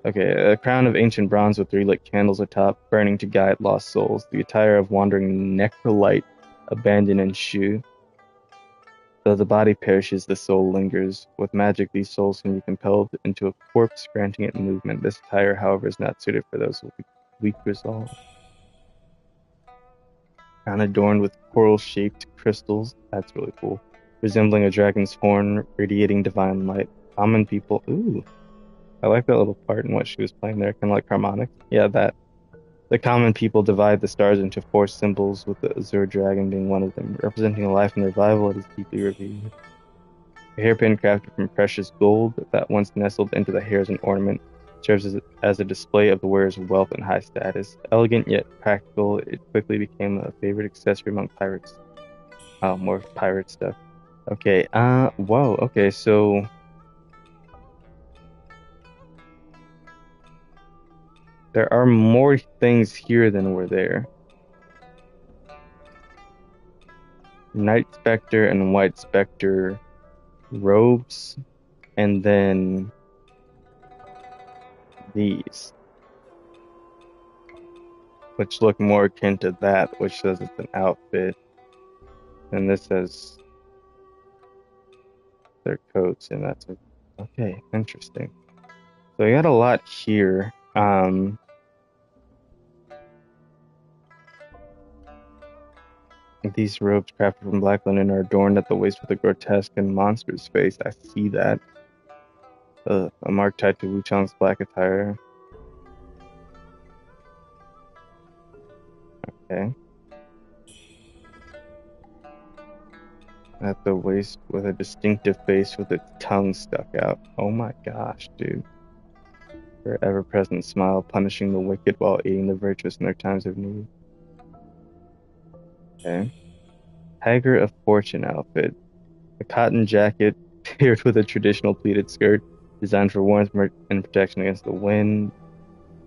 Okay, a crown of ancient bronze with 3 lit candles atop, burning to guide lost souls. The attire of wandering necrolite, abandoned and Shu. Though the body perishes, the soul lingers. With magic, these souls can be compelled into a corpse, granting it movement. This attire, however, is not suited for those with weak resolve. Crown adorned with coral-shaped crystals. That's really cool. resembling a dragon's horn, radiating divine light. Common people. Ooh, I like that little part in what she was playing there, kind of like harmonics. Yeah, that. The common people divide the stars into four symbols, with the azure dragon being one of them, representing life and revival. It is deeply revered. A hairpin crafted from precious gold that once nestled into the hair as an ornament serves as a display of the wearer's wealth and high status. Elegant yet practical, it quickly became a favorite accessory among pirates. Oh, more pirate stuff. Okay, whoa, okay, so there are more things here than were there. Night Spectre and White Spectre robes, and then these, which look more akin to that, which says it's an outfit, and this says their coats, and that's okay, interesting. So I got a lot here. These robes crafted from black linen are adorned at the waist with a grotesque and monstrous face. I see that. A mark tied to Wuchang's black attire. Okay. At the waist with a distinctive face with its tongue stuck out. Oh my gosh, dude. Her ever-present smile punishing the wicked while aiding the virtuous in their times of need. Okay. Tiger of Fortune outfit. A cotton jacket paired with a traditional pleated skirt designed for warmth and protection against the wind.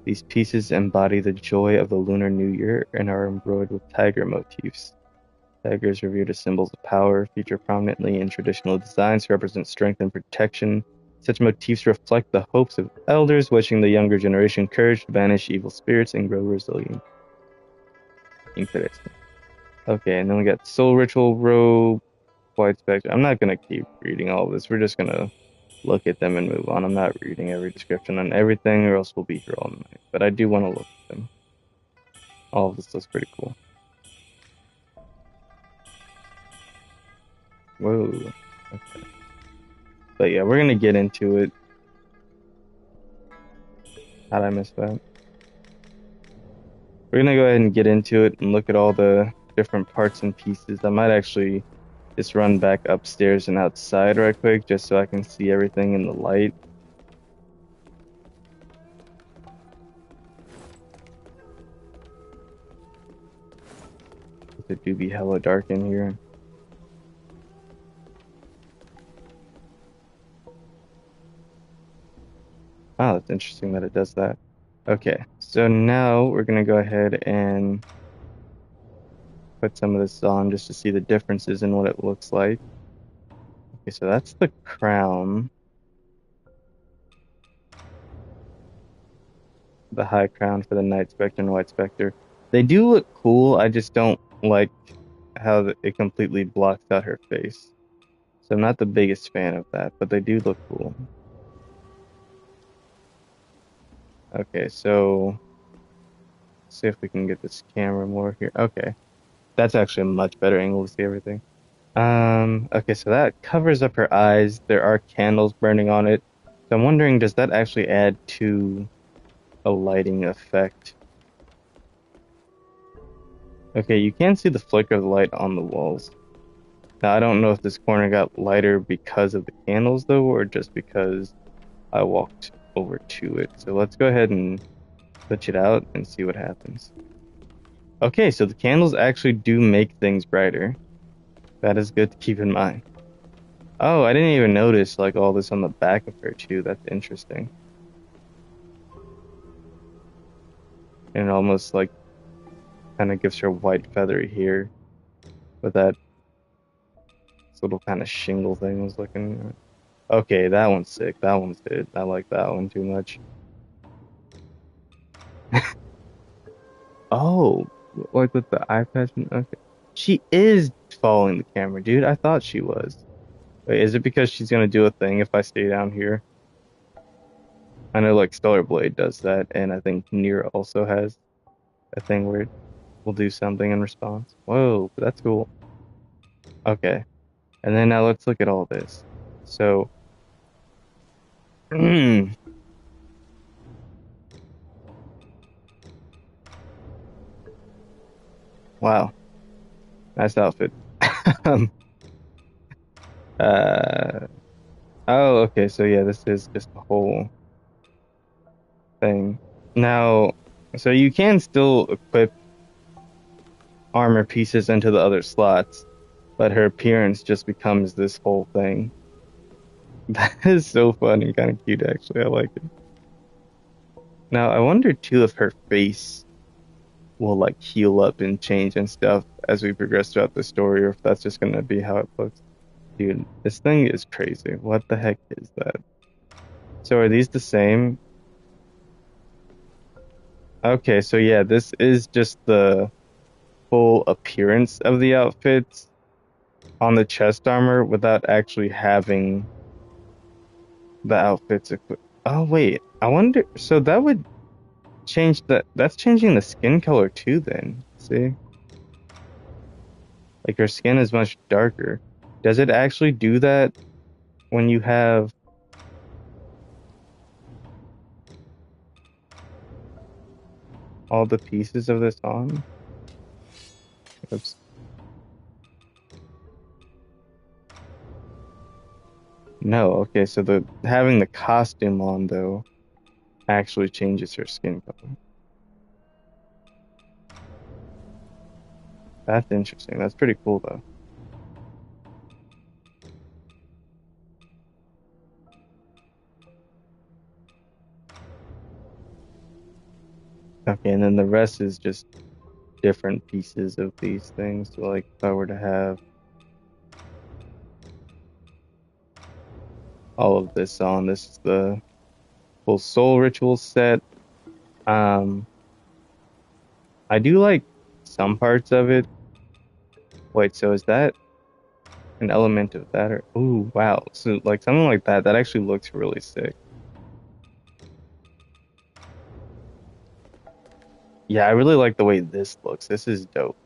These pieces embody the joy of the Lunar New Year and are embroidered with tiger motifs. Tigers, revered as symbols of power, feature prominently in traditional designs to represent strength and protection. Such motifs reflect the hopes of elders, wishing the younger generation courage to banish evil spirits and grow resilient. Interesting. Okay, and then we got Soul Ritual Robe, White Spectre. I'm not gonna keep reading all of this. We're just gonna look at them and move on. I'm not reading every description on everything, or else we'll be here all night. But I do want to look at them. All of this looks pretty cool. Whoa. Okay. But yeah, we're gonna get into it. How'd I miss that? We're gonna go ahead and get into it and look at all the different parts and pieces. I might actually just run back upstairs and outside right quick just so I can see everything in the light. It do be hella dark in here. Oh, that's interesting that it does that. Okay, so now we're gonna go ahead and put some of this on just to see the differences in what it looks like. Okay, so that's the crown. The high crown for the Night Spectre and White Spectre. They do look cool, I just don't like how it completely blocks out her face. So I'm not the biggest fan of that, but they do look cool. Okay, so let's see if we can get this camera more here. Okay, that's actually a much better angle to see everything. Okay, so that covers up her eyes. There are candles burning on it. So I'm wondering, does that actually add to a lighting effect? Okay, you can see the flicker of the light on the walls. Now, I don't know if this corner got lighter because of the candles, though, or just because I walked over to it. So let's go ahead and switch it out and see what happens. Okay, so the candles actually do make things brighter. That is good to keep in mind. Oh, I didn't even notice like all this on the back of her too. That's interesting. And it almost like kind of gives her white feathery hair with that little kind of shingle thing I was looking at. Okay, that one's sick. That one's good. I like that one too much. Oh, like with the eye patch. Okay, she is following the camera, dude. I thought she was. Wait, is it because she's gonna do a thing if I stay down here? I know like Stellar Blade does that, and I think Nier also has a thing where it will do something in response. Whoa, that's cool. Okay. And then now let's look at all this. So, wow, nice outfit. Um, uh, oh, okay. So yeah, this is just a whole thing. Now, so you can still equip armor pieces into the other slots, but her appearance just becomes this whole thing. That is so fun and kind of cute, actually. I like it. Now, I wonder too if her face will like heal up and change and stuff as we progress throughout the story, or if that's just gonna be how it looks. Dude, this thing is crazy. What the heck is that? So are these the same? Okay, so yeah, this is just the full appearance of the outfits on the chest armor without actually having the outfits equipped. Oh wait, I wonder. So that would change the. That's changing the skin color too. Then see, like her skin is much darker. Does it actually do that when you have all the pieces of this on? Oops. No. Okay, so the having the costume on though actually changes her skin color. That's interesting. That's pretty cool though. Okay, and then the rest is just different pieces of these things. So like if I were to have all of this on, this is the full soul ritual set. Um, I do like some parts of it. Wait, so is that an element of that or ooh, wow. So like something like that, that actually looks really sick. Yeah, I really like the way this looks. This is dope.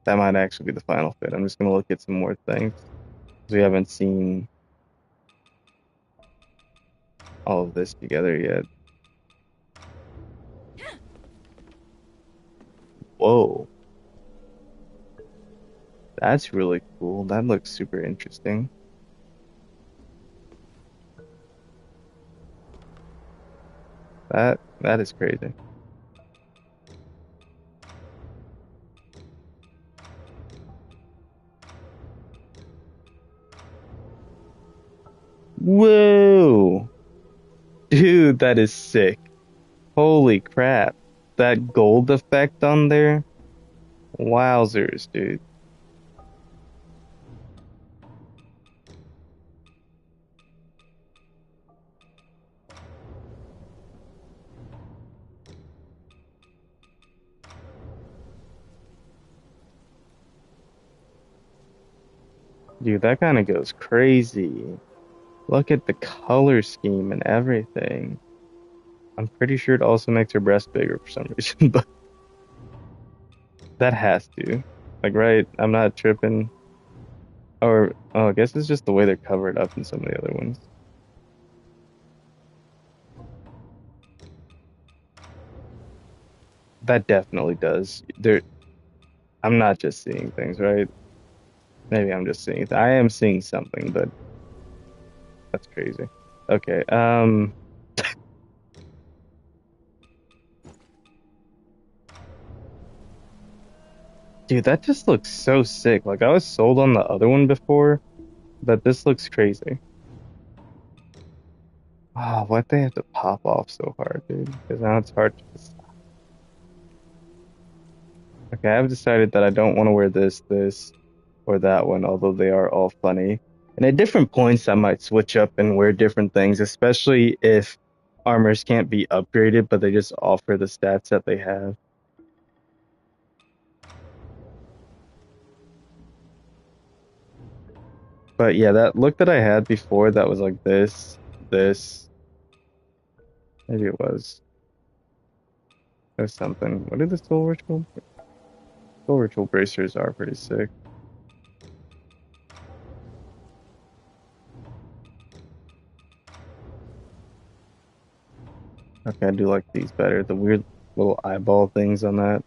That might actually be the final fit. I'm just gonna look at some more things. 'Cause we haven't seen all of this together yet. Whoa, that's really cool. That looks super interesting. That is crazy. Whoa, dude, that is sick. Holy crap. That gold effect on there? Wowzers, dude. Dude, that kind of goes crazy. Look at the color scheme and everything. I'm pretty sure it also makes her breast bigger for some reason, but that has to. Like, right? I'm not tripping. Or, oh, I guess it's just the way they're covered up in some of the other ones. That definitely does. I'm not just seeing things, right? Maybe I'm just seeing. I am seeing something, but that's crazy. Okay. Dude, that just looks so sick. Like I was sold on the other one before, but this looks crazy. Ah, why'd they have to pop off so hard, dude? Because now it's hard to decide. Okay, I've decided that I don't want to wear this, or that one, although they are all funny. And at different points, I might switch up and wear different things, especially if armors can't be upgraded, but they just offer the stats that they have. But yeah, that look that I had before that was like this, maybe it was. Or something. What are the soul ritual? Soul ritual bracers are pretty sick. Okay, I do like these better. The weird little eyeball things on that,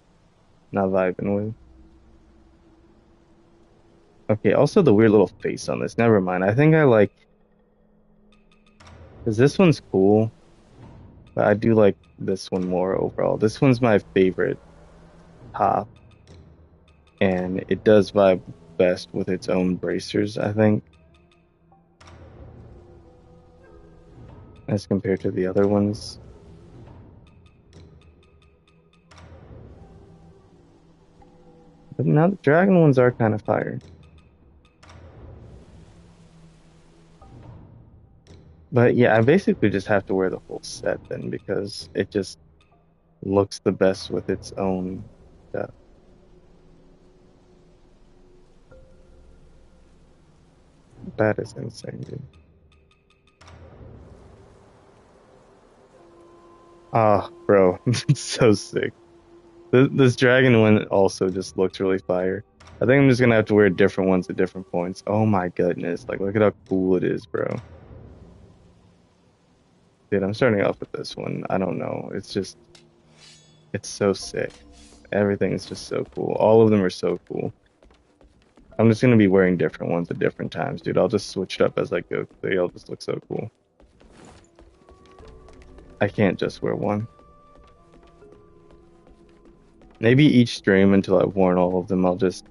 not vibing with. Okay, also the weird little face on this. Never mind. I think I like, because this one's cool, but I do like this one more overall. This one's my favorite top, and it does vibe best with its own bracers, I think, as compared to the other ones. But now the dragon ones are kind of fire. But yeah, I basically just have to wear the whole set then because it just looks the best with its own stuff. That is insane, dude. Ah, bro, it's so sick. This dragon one also just looks really fire. I think I'm just gonna have to wear different ones at different points. Oh my goodness, like look at how cool it is, bro. Dude, I'm starting off with this one. I don't know. It's so sick. Everything is just so cool. All of them are so cool. I'm just gonna be wearing different ones at different times, dude. I'll just switch it up as I go. They all just look so cool. I can't just wear one. Maybe each stream until I've worn all of them, I'll just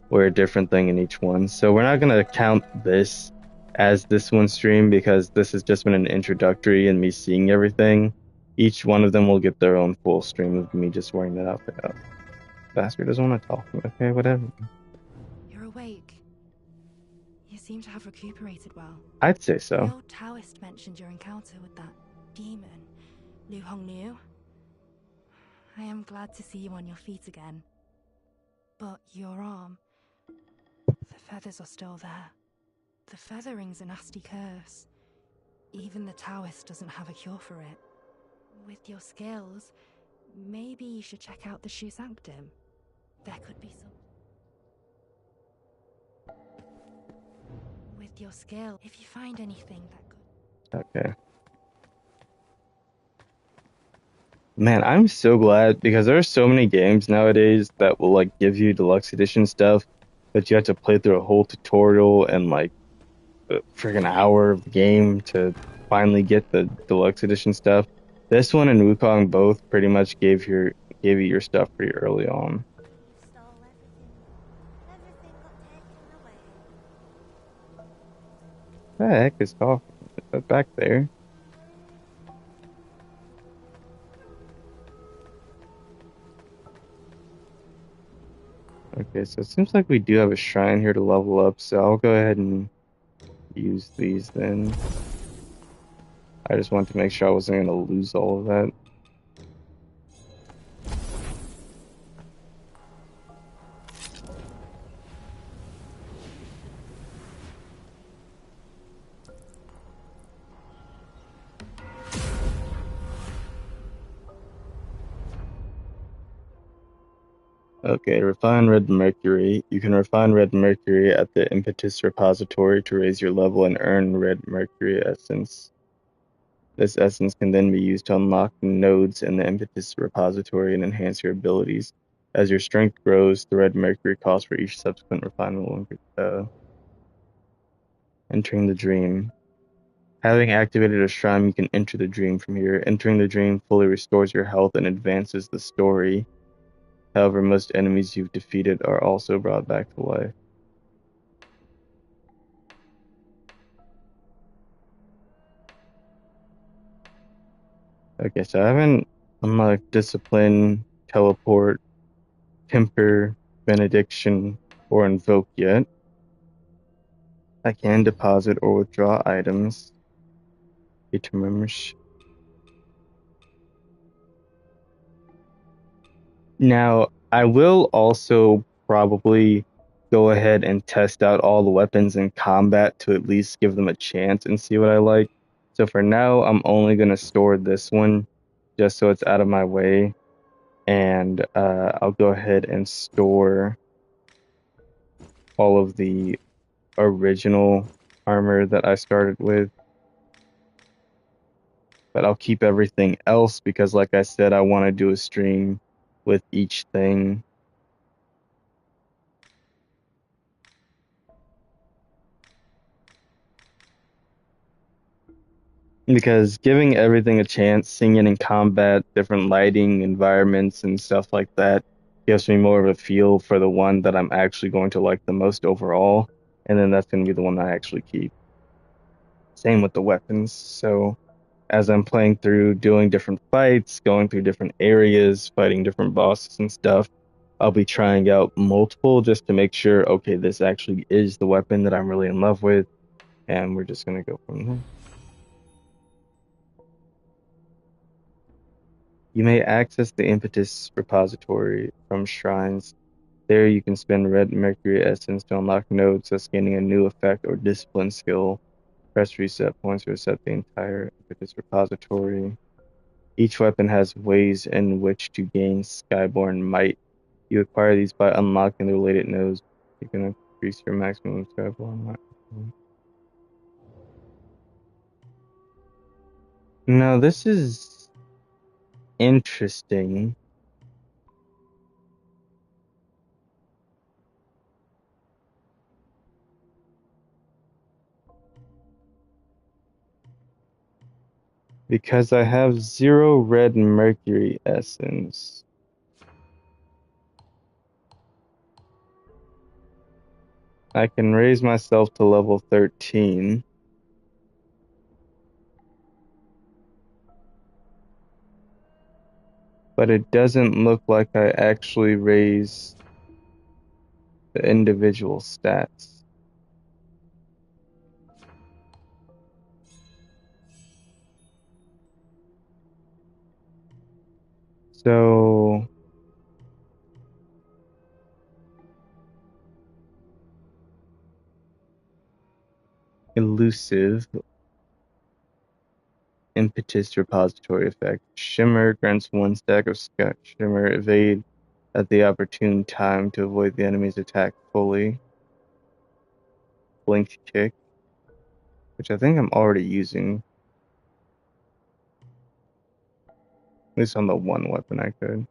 wear a different thing in each one. So we're not gonna count this as this one stream because this has just been an introductory and me seeing everything. Each one of them will get their own full stream of me just wearing that outfit out. Bastard doesn't want to talk to me. Okay, whatever. You're awake. You seem to have recuperated well. I'd say The so. old Taoist mentioned your encounter with that demon, Wuchang knew. I am glad to see you on your feet again. But your arm, the feathers are still there. The feathering's a nasty curse. Even the Taoist doesn't have a cure for it. With your skills, maybe you should check out the Shu Sanctum. There could be some... With your skill, if you find anything that could... Okay. Man, I'm so glad because there are so many games nowadays that will like give you deluxe edition stuff, but you have to play through a whole tutorial and like a friggin' hour of the game to finally get the deluxe edition stuff. This one and Wukong both pretty much gave you your stuff pretty early on. You stole everything. Everything got taken away. What the heck is talking? Is that back there? Okay, so it seems like we do have a shrine here to level up, so I'll go ahead and use these then. I just wanted to make sure I wasn't going to lose all of that. Okay, refine red mercury. You can refine red mercury at the impetus repository to raise your level and earn red mercury essence. This essence can then be used to unlock nodes in the impetus repository and enhance your abilities. As your strength grows, the red mercury cost for each subsequent refinement will increase. Entering the dream. Having activated a shrine, you can enter the dream from here. Entering the dream fully restores your health and advances the story. However, most enemies you've defeated are also brought back to life. Okay, so I haven't unlocked Discipline, Teleport, Temper, Benediction, or Invoke yet. I can deposit or withdraw items. Now, I will also probably go ahead and test out all the weapons in combat to at least give them a chance and see what I like. So for now, I'm only going to store this one just so it's out of my way. And I'll go ahead and store all of the original armor that I started with. but I'll keep everything else because, like I said, I want to do a stream with each thing. Because giving everything a chance, seeing it in combat, different lighting, environments, and stuff like that gives me more of a feel for the one that I'm actually going to like the most overall, and then that's going to be the one I actually keep. Same with the weapons. So as I'm playing through, doing different fights, going through different areas, fighting different bosses and stuff, I'll be trying out multiple just to make sure, okay, this actually is the weapon that I'm really in love with, and we're just going to go from there. You may access the impetus repository from shrines. There you can spend red mercury essence to unlock nodes, thus gaining a new effect or discipline skill. Press reset points to reset the entire impetus repository. Each weapon has ways in which to gain Skyborn Might. You acquire these by unlocking the related nodes. You can increase your maximum Skyborn Might. Now, this is interesting because I have 0 red mercury essence. I can raise myself to level 13. But it doesn't look like I actually raise the individual stats. So elusive impetus repository effect. Shimmer grants 1 stack of shimmer. Evade at the opportune time to avoid the enemy's attack fully. Blink kick, which I think I'm already using. At least on the one weapon I could.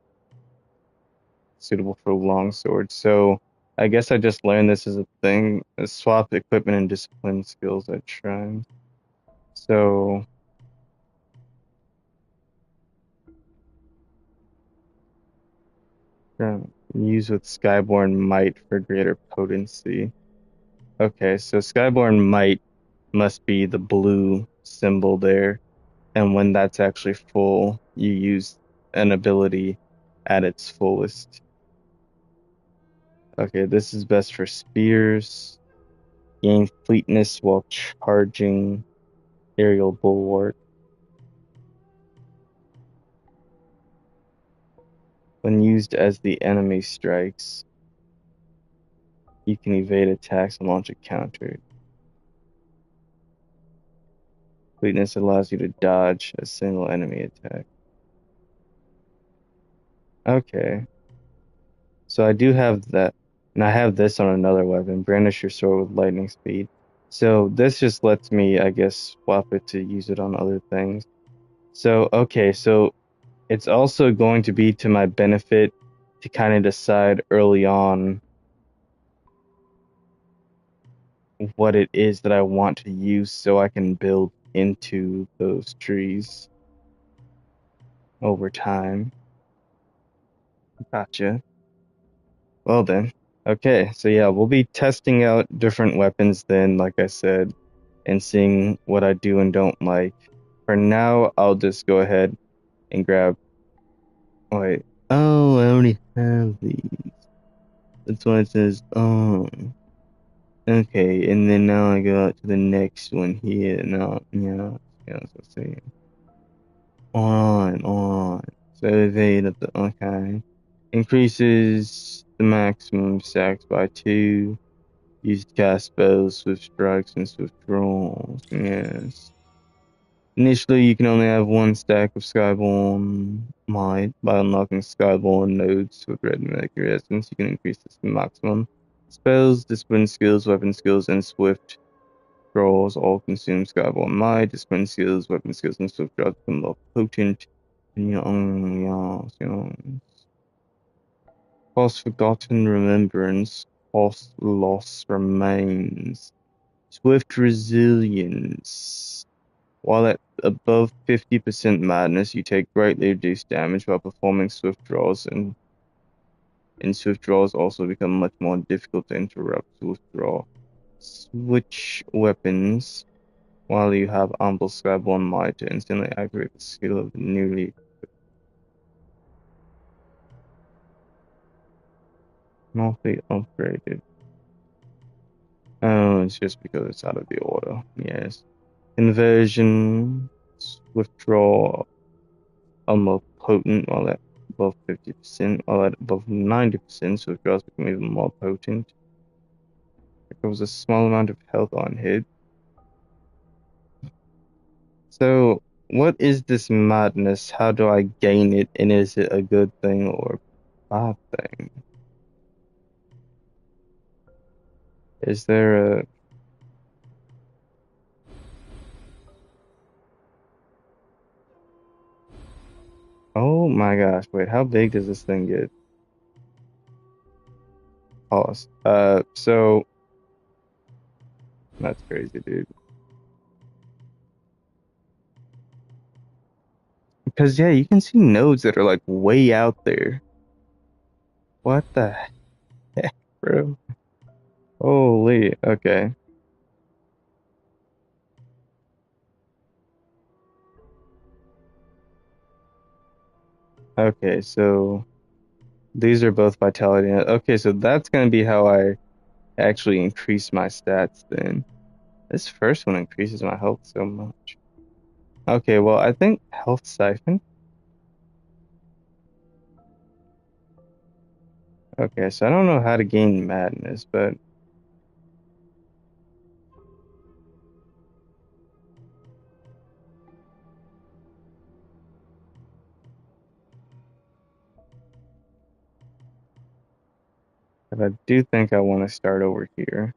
Suitable for long sword. So I guess I just learned this as a thing. Swap equipment and discipline skills at shrines. So use with Skyborn Might for greater potency. Okay, so Skyborn Might must be the blue symbol there, and when that's actually full, you use an ability at its fullest. Okay, this is best for spears. Gain fleetness while charging aerial bulwark. When used as the enemy strikes, you can evade attacks and launch a counter. Fleetness allows you to dodge a single enemy attack. Okay. So I do have that. And I have this on another weapon. Brandish your sword with lightning speed. So this just lets me, I guess, swap it to use it on other things. So, okay, so it's also going to be to my benefit to kind of decide early on what it is that I want to use so I can build into those trees over time. Gotcha. Well then. Okay, so yeah, we'll be testing out different weapons then, like I said, and seeing what I do and don't like. For now, I'll just go ahead and grab. Wait. Oh, I already have these. That's why it says, oh. Okay, and then now I go out to the next one here. No, yeah, so see. On. So evade at the, okay. Increases the maximum stacks by 2. Use to cast spells, swift strikes, and swift rolls. Yes. Initially, you can only have 1 stack of Skyborn Might. By unlocking Skyborn nodes with red mercury essence, you can increase this to maximum. Spells, discipline skills, weapon skills, and swift draws, all consume Skyborn Might, dispense skills, weapon skills, and swift draws become more potent. Cost forgotten remembrance, cost loss remains. Swift resilience. While at above 50% madness, you take greatly reduced damage while performing swift draws, and swift draws also become much more difficult to interrupt withdraw. Switch weapons while you have ample Skyborn Might to instantly activate the skill of the newly upgraded. Oh, it's just because it's out of the order. Yes. Inversion, swift draw are more potent while at above 50%, while at above 90%, swift draws become even more potent. Recovers a small amount of health on hit. So, what is this madness? How do I gain it? And is it a good thing or a bad thing? Is there a... Oh my gosh, wait, how big does this thing get? Pause. So, that's crazy, dude. Because, yeah, you can see nodes that are like way out there. What the heck, bro? Holy, okay. Okay, so these are both vitality. Okay, so that's gonna be how I actually increase my stats then. This first one increases my health so much. Okay, well, I think health siphon. Okay, so I don't know how to gain madness, but I do think I want to start over here.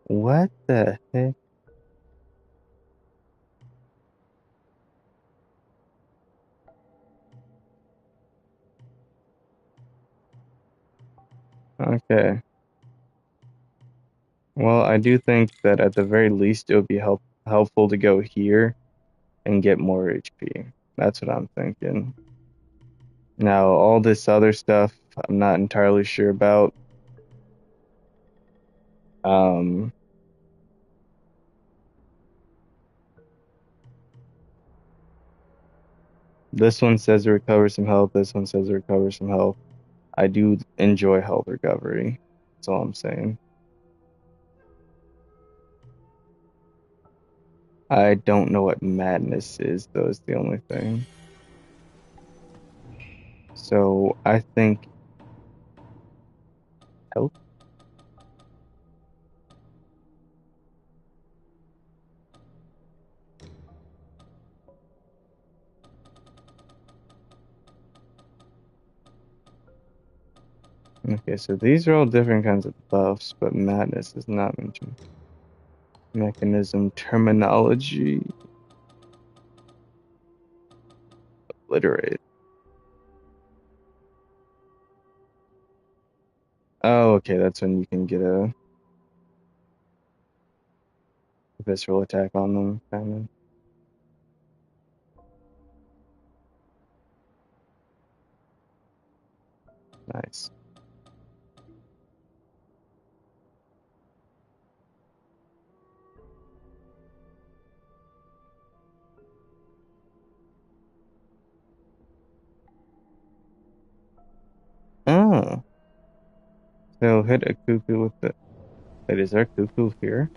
What the heck? Okay. Well, I do think that at the very least it would be helpful to go here and get more HP. That's what I'm thinking. Now, all this other stuff, I'm not entirely sure about. Um, this one says it recovers some health. This one says it recovers some health. I do enjoy health recovery. That's all I'm saying. I don't know what madness is, though, is the only thing. So I think health. Okay, so these are all different kinds of buffs, but madness is not mentioned. Mechanism terminology. Obliterate. Oh, okay, that's when you can get a visceral attack on them, kind of. Nice. Oh, so hit a cuckoo with the... Wait, is there a cuckoo here?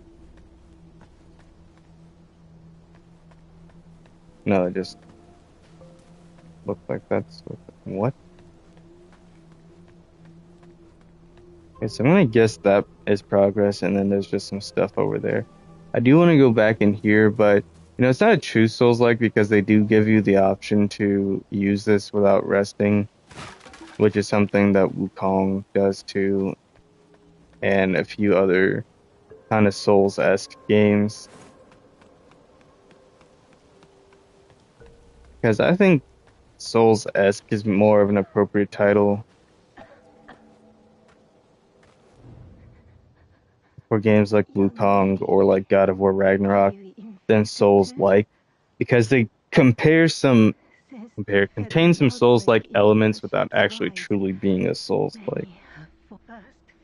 No, it just looks like that's what? Okay, so I'm gonna guess that is progress, and then there's just some stuff over there. I do want to go back in here, but it's not a true Souls-like because they do give you the option to use this without resting. which is something that Wukong does too, and a few other kind of Souls-esque games. Because I think Souls-esque is more of an appropriate title for games like Wukong or like God of War Ragnarok than Souls-like, because they contain some Souls-like elements without actually truly being a Souls-like. First,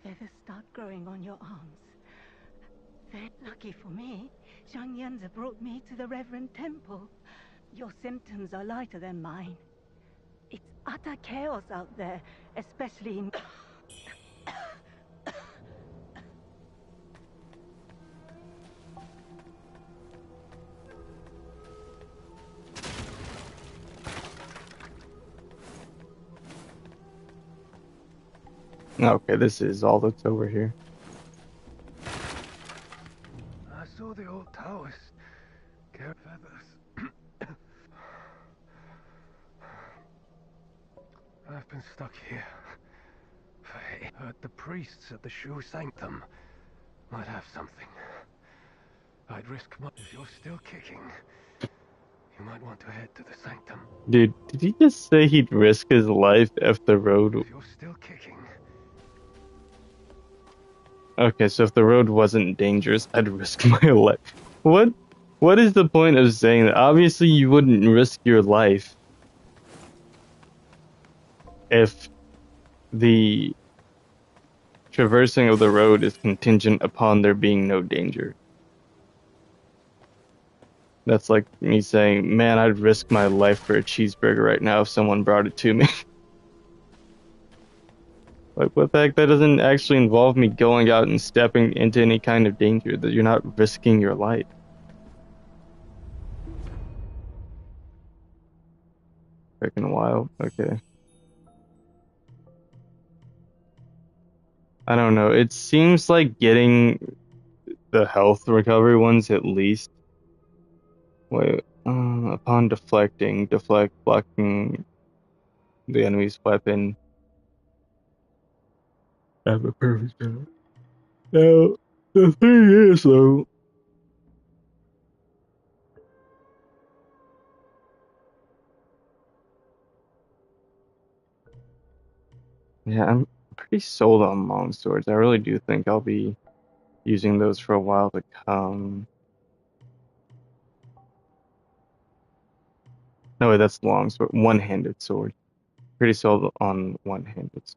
feathers start growing on your arms. Then, lucky for me, Zhang Yanzi brought me to the Reverend Temple. Your symptoms are lighter than mine. It's utter chaos out there, especially in... Okay, this is all that's over here. I saw the old towers. Care feathers. I've been stuck here. I heard the priests at the Shu Sanctum might have something. I'd risk much if you're still kicking. You might want to head to the sanctum. Dude, did he just say he'd risk his life if the road... If you're still kicking. Okay, so if the road wasn't dangerous, I'd risk my life. What is the point of saying that? Obviously, you wouldn't risk your life if the traversing of the road is contingent upon there being no danger. That's like me saying, man, I'd risk my life for a cheeseburger right now if someone brought it to me. Like, what the heck? That doesn't actually involve me going out and stepping into any kind of danger. That you're not risking your life. Freaking wild. Okay. I don't know. It seems like getting the health recovery ones at least. Wait, upon deflect blocking the enemy's weapon. Have a perfect shot. Now, the thing is, though, yeah, I'm pretty sold on long swords. I really do think I'll be using those for a while to come. No, wait, that's long sword, one-handed sword. Pretty sold on one-handed sword.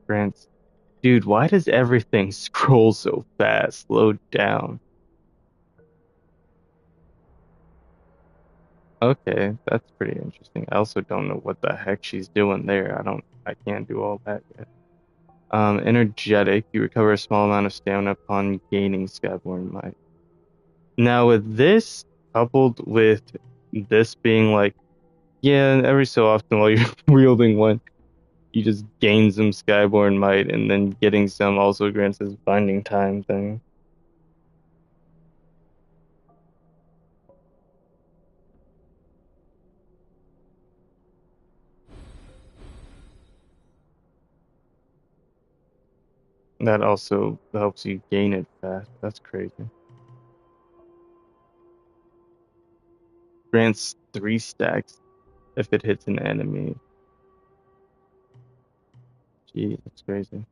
Grants. Dude, why does everything scroll so fast? Slow down. Okay, that's pretty interesting. I also don't know what the heck she's doing there. I can't do all that yet. Energetic. You recover a small amount of stamina upon gaining Skyborn Might. Now with this, coupled with this being like, yeah, every so often while you're wielding one, you just gain some Skyborn Might, and then getting some also grants this binding time thing. That also helps you gain it fast. That's crazy. Grants 3 stacks if it hits an enemy. Gee, that's crazy.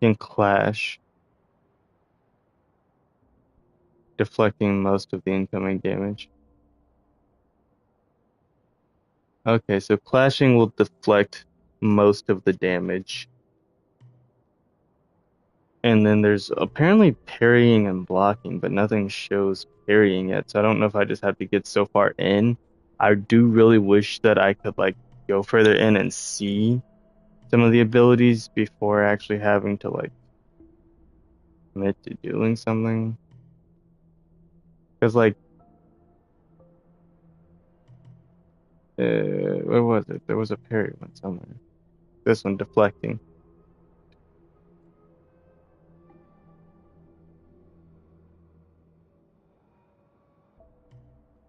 Can clash, deflecting most of the incoming damage. Okay, so clashing will deflect most of the damage. And then there's apparently parrying and blocking, but nothing shows parrying yet. So I don't know if I just have to get so far in. I do really wish that I could like go further in and see some of the abilities before actually having to like commit to doing something. Because like, where was it? There was a parry one somewhere. This one deflecting.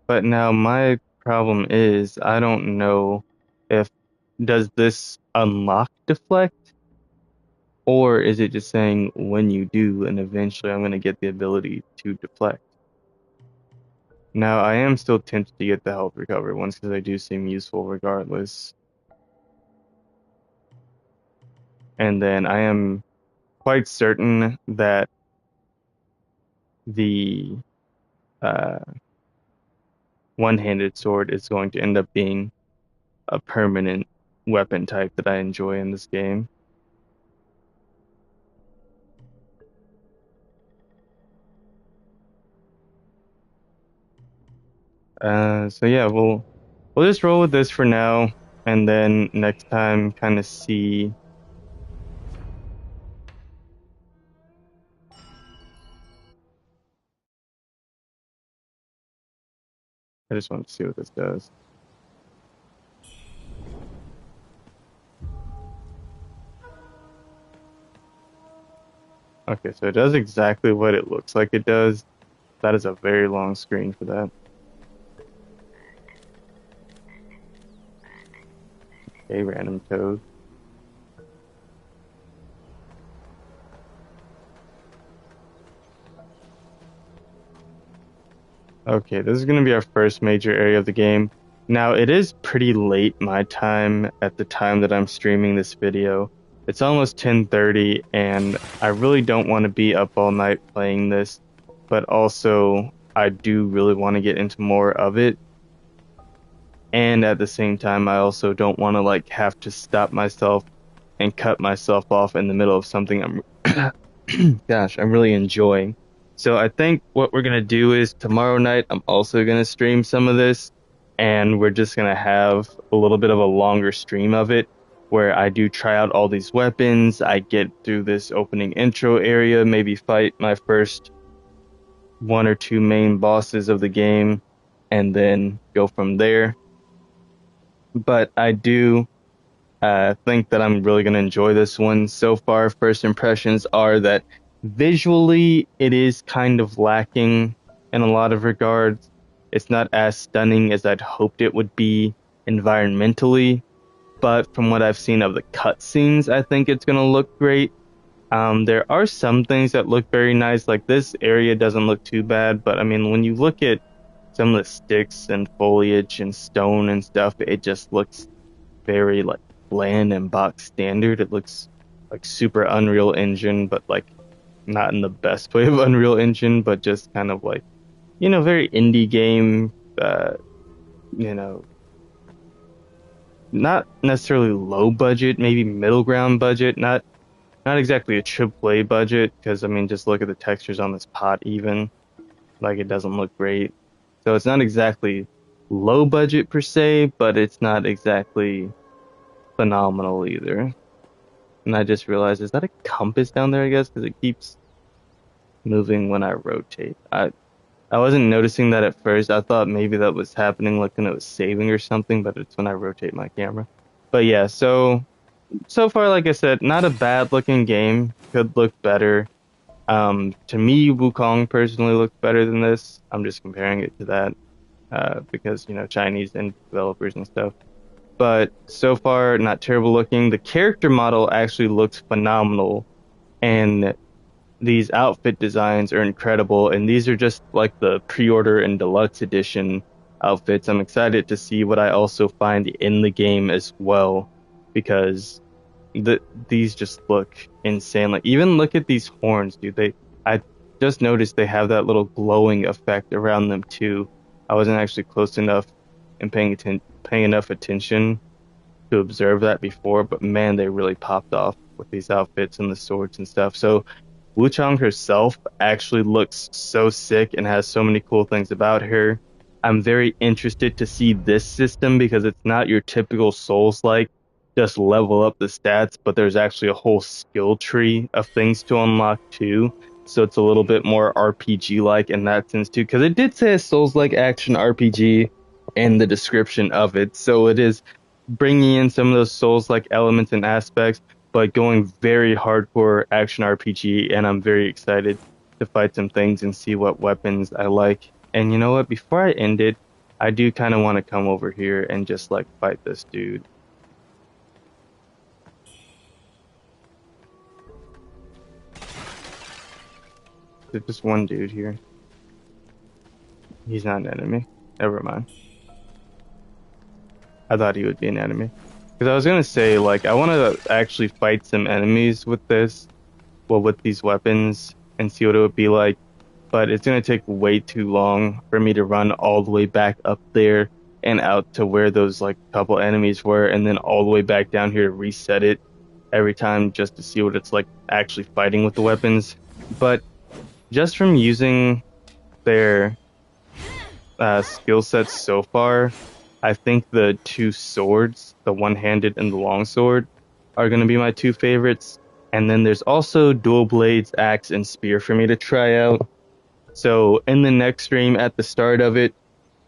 But now my problem is I don't know if does this unlock deflect or is it just saying when you do and eventually I'm going to get the ability to deflect. Now I am still tempted to get the health recovery ones because they do seem useful regardless. And then I am quite certain that the uh, one-handed sword is going to end up being a permanent weapon type that I enjoy in this game. So yeah, we'll just roll with this for now, and then next time kind of see. I just want to see what this does. Okay, so it does exactly what it looks like it does. That is a very long screen for that. Okay, random code. Okay, this is going to be our first major area of the game. Now, it is pretty late my time at the time that I'm streaming this video. It's almost 10:30 and I really don't want to be up all night playing this, but also I do really want to get into more of it. And at the same time, I also don't want to like have to stop myself and cut myself off in the middle of something I'm really enjoying. So I think what we're gonna do is tomorrow night I'm also gonna stream some of this and we're just gonna have a little bit of a longer stream of it where I do try out all these weapons, I get through this opening intro area, maybe fight my first one or two main bosses of the game and then go from there. But I do think that I'm really going to enjoy this one. So far, first impressions are that visually it is kind of lacking in a lot of regards. It's not as stunning as I'd hoped it would be environmentally, but from what I've seen of the cutscenes, I think it's going to look great. There are some things that look very nice, like this area doesn't look too bad, but I mean, when you look at some of the sticks and foliage and stone and stuff, it just looks very like bland and box standard. It looks like super Unreal Engine, but like not in the best way of Unreal Engine, but just kind of like, very indie game, you know, not necessarily low budget, maybe middle ground budget, not exactly a AAA budget, because I mean, just look at the textures on this pot even, like it doesn't look great. So it's not exactly low budget per se, but it's not exactly phenomenal either. And I just realized, is that a compass down there, I guess? Because it keeps moving when I rotate. I wasn't noticing that at first. I thought maybe that was happening like when it was saving or something, but it's when I rotate my camera. But yeah, so far, like I said, not a bad looking game. Could look better. To me, Wukong personally looks better than this. I'm just comparing it to that, because, Chinese and developers and stuff. But so far, not terrible looking. The character model actually looks phenomenal, and these outfit designs are incredible. And these are just like the pre-order and deluxe edition outfits. I'm excited to see what I also find in the game as well, because these just look insane. Like, even look at these horns, dude. I just noticed they have that little glowing effect around them too. I wasn't actually close enough and paying enough attention to observe that before, but man, they really popped off with these outfits and the swords and stuff. So Wuchang herself actually looks so sick and has so many cool things about her. I'm very interested to see this system because it's not your typical Souls-like just level up the stats, but there's actually a whole skill tree of things to unlock too. So it's a little bit more RPG-like in that sense too, because it did say a Souls-like action RPG in the description of it. So it is bringing in some of those Souls-like elements and aspects, but going very hardcore action RPG, and I'm very excited to fight some things and see what weapons I like. And you know what? Before I end it, I do kind of want to come over here and just like fight this dude. There's just one dude here. He's not an enemy. Never mind. I thought he would be an enemy. Because I was gonna say, like, I want to actually fight some enemies with this, well, with these weapons, and see what it would be like. But it's gonna take way too long for me to run all the way back up there and out to where those like couple enemies were, and then all the way back down here to reset it every time just to see what it's like actually fighting with the weapons. But just from using their skill sets so far, I think the two swords, the one-handed and the longsword, are going to be my two favorites. And then there's also dual blades, axe, and spear for me to try out. So in the next stream, at the start of it,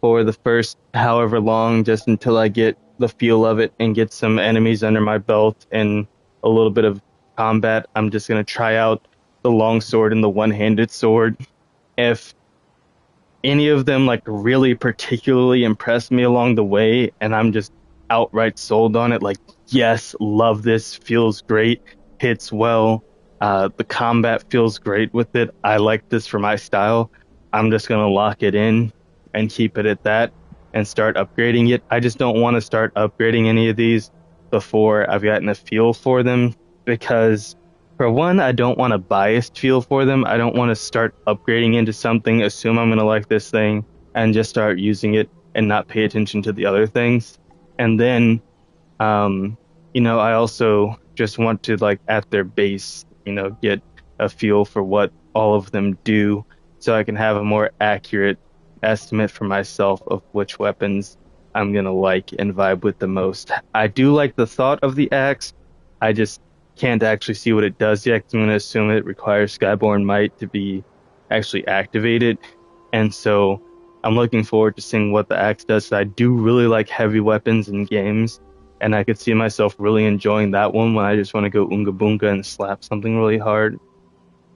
for the first however long, just until I get the feel of it and get some enemies under my belt and a little bit of combat, I'm just going to try out the longsword and the one-handed sword. If any of them like really particularly impressed me along the way and I'm just outright sold on it, like, yes, love this, feels great, hits well, the combat feels great with it, I like this for my style, I'm just gonna lock it in and keep it at that and start upgrading it. I just don't want to start upgrading any of these before I've gotten a feel for them, because for one, I don't want a biased feel for them. I don't want to start upgrading into something, assume I'm going to like this thing, and just start using it and not pay attention to the other things. And then, I also just want to, like, at their base, get a feel for what all of them do so I can have a more accurate estimate for myself of which weapons I'm going to like and vibe with the most. I do like the thought of the axe. I just can't actually see what it does yet, 'cause I'm going to assume it requires Skyborn Might to be actually activated. And so I'm looking forward to seeing what the axe does. So I do really like heavy weapons in games, and I could see myself really enjoying that one when I just want to go Oonga Boonga and slap something really hard.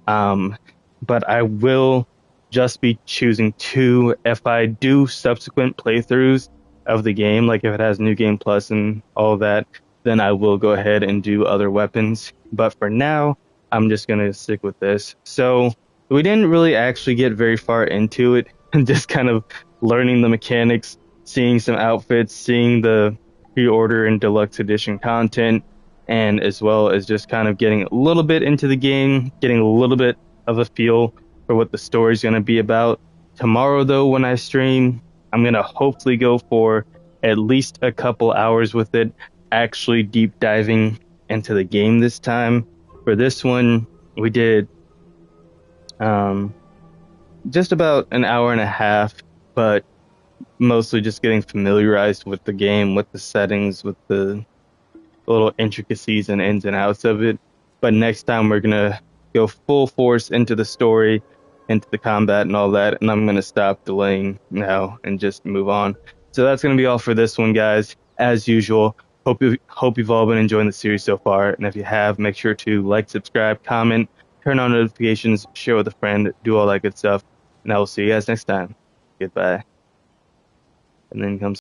But I will just be choosing two. If I do subsequent playthroughs of the game, like if it has New Game Plus and all that, then I will go ahead and do other weapons. But for now, I'm just going to stick with this. So we didn't really actually get very far into it, and just kind of learning the mechanics, seeing some outfits, seeing the pre-order and deluxe edition content, and as well as just kind of getting a little bit into the game, getting a little bit of a feel for what the story's going to be about. Tomorrow, though, when I stream, I'm going to hopefully go for at least a couple hours with it, actually deep diving into the game this time. For this one, we did just about an hour and a half, but mostly just getting familiarized with the game, with the settings, with the little intricacies and ins and outs of it. But next time we're gonna go full force into the story, into the combat and all that, and I'm gonna stop delaying now and just move on. So that's gonna be all for this one, guys. As usual, hope you've all been enjoying the series so far, and if you have, make sure to like, subscribe, comment, turn on notifications, share with a friend, do all that good stuff, and I will see you guys next time. Goodbye. And then comes